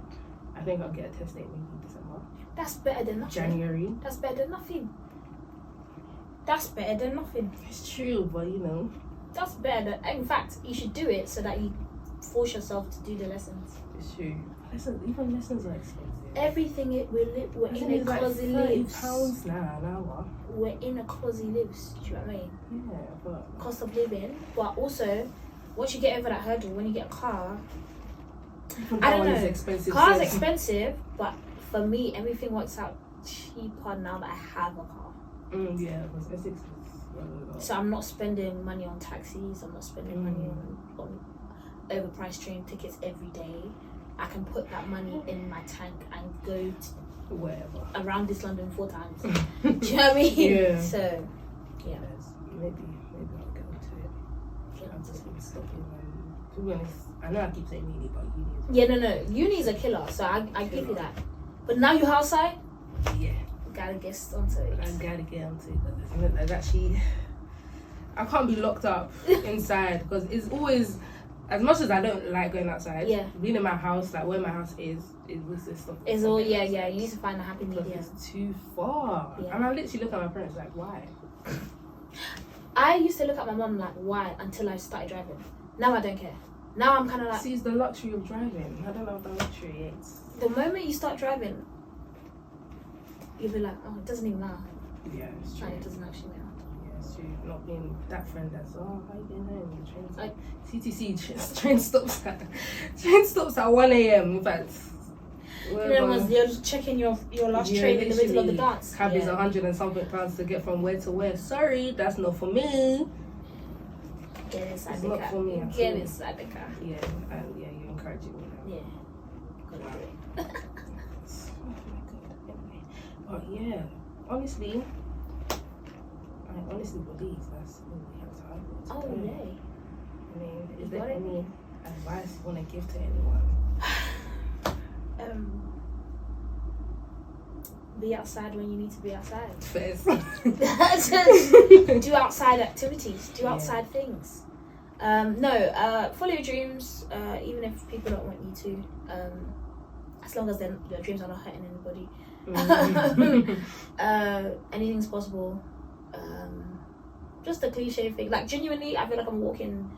I think I'll get a test date maybe in December. That's better than nothing. January. That's better than nothing. That's better than nothing. It's true, but you know. That's better than. In fact, you should do it so that you force yourself to do the lessons. It's true. Even lessons are expensive. Everything we're in a closet lives. £30 now an hour. We're in a closet lives. Do you know what I mean? Yeah, but Cost of living, but also once you get over that hurdle, when you get a car, I don't know. Expensive, Car's expensive, but for me, everything works out cheaper now that I have a car. Yeah, because Essex is So I'm not spending money on taxis. I'm not spending money on overpriced train tickets every day. I can put that money in my tank and go to wherever around this London 4 times. Do you know what I mean? Yeah. So, yeah. Maybe I'll get into it. I'm just been stopping. To be honest, I know I keep saying uni, but uni is... Yeah, no. Uni's a killer, so I give you that. But now you're outside? Yeah. Gotta get onto it. I gotta get onto it. There's actually... I can't be locked up inside because it's always... As much as I don't like going outside, being in my house, like where my house is, it was this stuff. It's all, yeah. You need to find a happy medium. It's too far. Yeah. And I literally look at my parents like, why? I used to look at my mum like, why? Until I started driving. Now I don't care. Now I'm kind of like... See, it's the luxury of driving. I don't know what the luxury is. The moment you start driving, you'll be like, oh, it doesn't even matter. Yeah, it's true. Like, it doesn't actually matter. Not being that friend that's how you getting home? TTC train stops at 1 a.m. In fact, you're just checking your last train in the middle of the dance. Cab is 100 and something pounds to get from where to where. Sorry, that's not for me. Get inside it's the not car. for me. Get inside the car. Yeah, and you're encouraging me now. Yeah, gotta do it. But yeah, honestly. I honestly believe that's really how to Oh, yay. I mean, is there any advice you want to give to anyone? Be outside when you need to be outside. First. Do outside activities. Do outside things. Follow your dreams, even if people don't want you to. As long as your dreams are not hurting anybody. Anything's possible. Just a cliche thing. Like, genuinely, I feel like I'm walking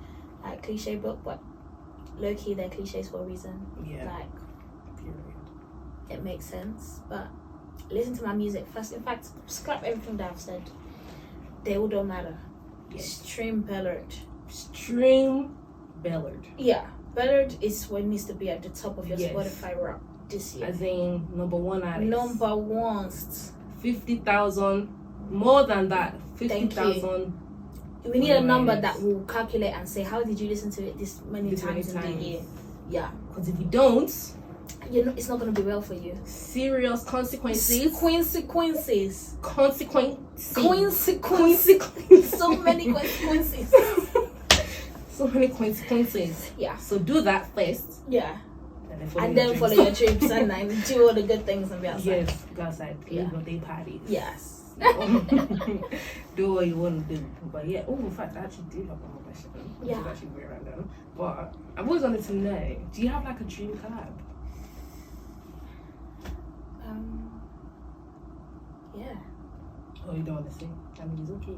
like cliche book, but low key they're cliches for a reason. Yeah. Like, it makes sense. But listen to my music first. In fact, scrap everything that I've said. They all don't matter. Yes. Stream Bellard. Stream Bellard. Yeah, Bellard is what needs to be at the top of your Spotify rap this year. As in number 1 artist. Number 1. 50,000. More than that. 50,000. We need a number that will calculate and say, how did you listen to it this many times in the year? Yeah. Because if you don't, it's not going to be well for you. Serious consequences. Consequences. So many consequences. So many consequences. Yeah. So do that first. Yeah. And then follow your dreams and do all the good things and be outside. Yes, go outside. Live your day parties. Yes. Do what you want to do. But yeah, in fact, I actually do have one more question. Yeah. Which is actually very random. But I've always wanted to know, do you have like a dream collab? Yeah. Oh, you don't want to sing? I mean, it's okay.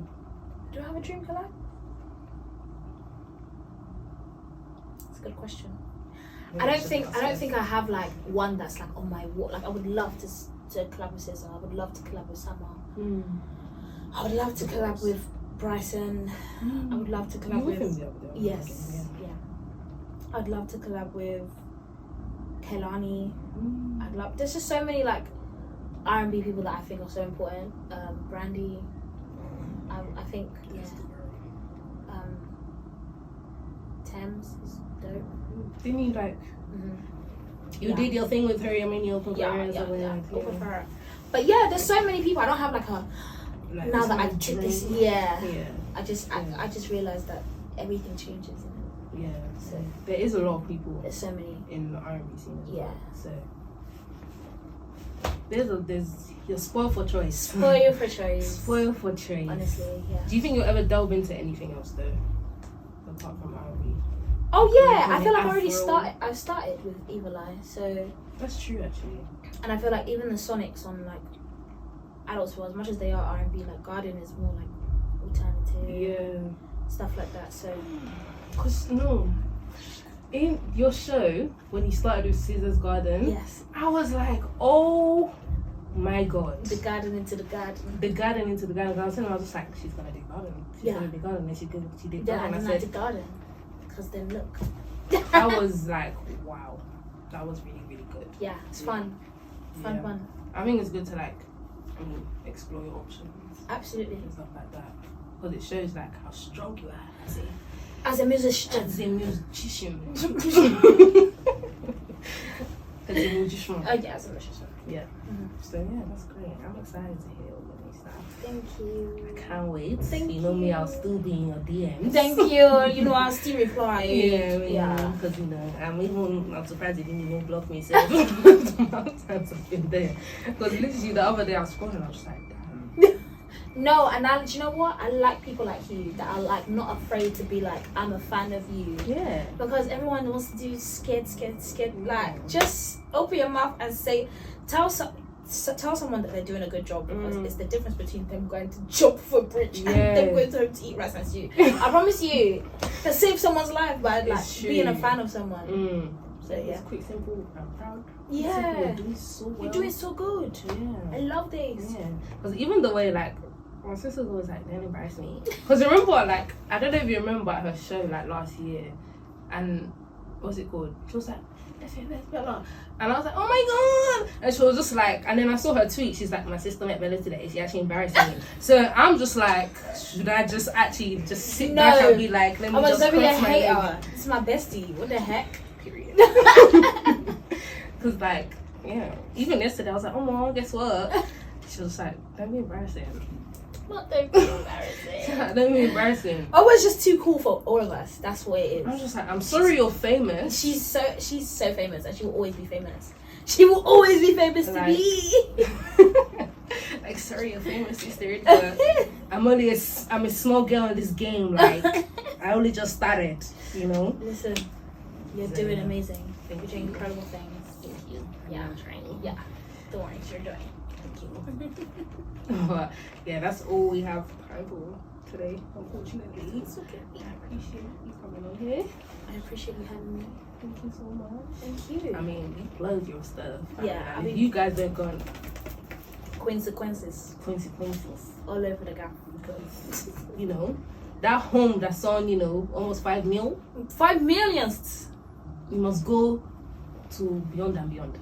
Do I have a dream collab? That's a good question. I don't think I have like one that's like on my wall. Like, I would love to collab with SZA. I would love to collab with Summer. I would love to collab with Bryson. I would love to collab with yes, yeah. I'd love to collab with Kehlani. I'd love. There's just so many like R&B people that I think are so important. Brandy. I think Thames is dope. Didn't you like? You did your thing with her. I mean, you open for her. Open for her. But yeah, there's so many people. I don't have like a. Like now that I did this, I just realized that everything changes. Yeah. So there is a lot of people. There's so many in the R&B scene as well. So there's you're spoiled for choice. Spoiled for choice. Spoiled for choice. Honestly, yeah. Do you think you'll ever delve into anything else though, apart from R&B? Oh yeah, I feel like I've started with Evil Eye, so that's true actually. And I feel like even the Sonics on like Adult Swim, as much as they are R&B, like Garden is more like alternative, stuff like that. So, cause in your show when you started with Scissors Garden, yes, I was like, oh my god, the garden into the garden. The garden into the garden. I was just like, she's gonna do garden. She's gonna do garden, and she did garden. I said the garden, because then look. I was like, wow, that was really really good. Yeah, it's fun. Fun. I think it's good to explore your options. Absolutely. And stuff like that, because it shows like how strong you are as a musician. As a musician. Oh yeah, as a musician. Yeah. Mm-hmm. So yeah, that's great. I'm excited to hear all the new stuff. Thank you. I can't wait. You know me, I'll still be in your DMs. Thank you. You know, I'll still reply. Yeah. Because I'm surprised you didn't even block me. So times I've been there. Because literally the other day I was scrolling, I was just like, damn. No, and do you know what? I like people like you that are like not afraid to be like, I'm a fan of you. Yeah. Because everyone wants to do scared. Like, just open your mouth and say, tell someone that they're doing a good job, because it's the difference between them going to jump for a bridge and them going home to eat rice and stew. I promise you, to save someone's life by like being a fan of someone. So yeah, it's quick, simple, I'm proud. Yeah, you're doing so well. You're doing so good. Yeah, I love this. Yeah, because even the way like my sister was like, don't embarrass me. Because remember, like, I don't know if you remember her show like last year, and what's it called? She was like, SMS Bellah. And I was like, oh my god! And she was just like, and then I saw her tweet. She's like, my sister met Bellah today. She actually embarrassed me. So I'm just like, should I just actually just sit back and be like, let me just cross my leg? It's my bestie. What the heck? Period. Because like, yeah, even yesterday I was like, oh mom, guess what? She was like, don't be embarrassing. What, don't be embarrassing. Don't be embarrassing. Oh, it's just too cool for all of us. That's what it is. I'm just like, I'm sorry you're famous. She's so famous, and she will always be famous. She will always be famous to me. Like, sorry you're famous, sister. I'm a small girl in this game. Like, I only just started. You know. Listen, you're doing amazing. You're doing incredible things. Thank you. Yeah, I'm trying. Yeah, don't worry, you're doing. But yeah, that's all we have time for today, unfortunately. It's okay. I appreciate you coming on here. I appreciate you having me. Thank you so much. Thank you. I mean, you plug your stuff. Yeah, I mean, you guys don't go consequences all over the gap, because you know that home that's on almost 5 mil. 5 millions. You must go to beyond and beyond.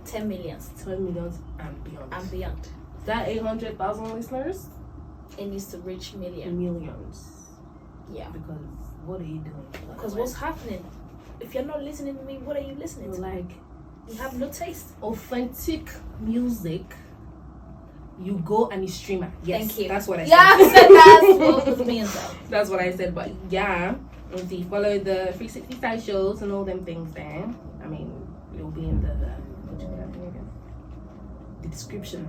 10 millions. 10 millions and beyond. And beyond. That 800,000 listeners, it needs to reach millions. Yeah. Because what are you doing? Because what's happening? If you're not listening to me, what are you listening to? Like, you have no taste. Authentic music. You go and you stream it. Yes, thank you. That's what I said. Yeah, that's what was me and so. That's what I said. But yeah, if you follow the 365 shows and all them things there, I mean, you'll be in the description.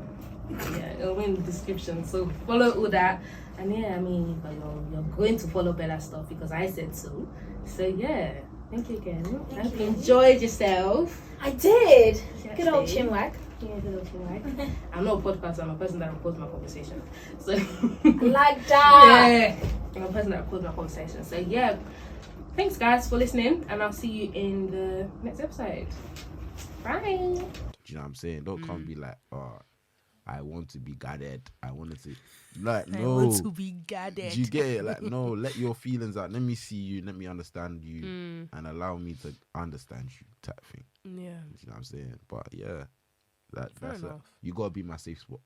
Yeah, it'll be in the description. So follow all that. And yeah, I mean, you're going to follow Bellah stuff because I said so. So yeah, thank you again. I hope you enjoyed yourself. I did. Good old chinwag. Yeah, good old chinwag. I'm not a podcaster. I'm a person that records my conversation. So I like that. Yeah, I'm a person that records my conversation. So yeah, thanks guys for listening, and I'll see you in the next episode. Bye. Do you know what I'm saying? Don't come be like, oh, I want to be guarded. I wanted to, like, no. I want to be guarded. Do you get it? Like, no, let your feelings out. Let me see you. Let me understand you. And allow me to understand you type thing. Yeah. Do you know what I'm saying? But yeah, that's enough. You got to be my safe spot.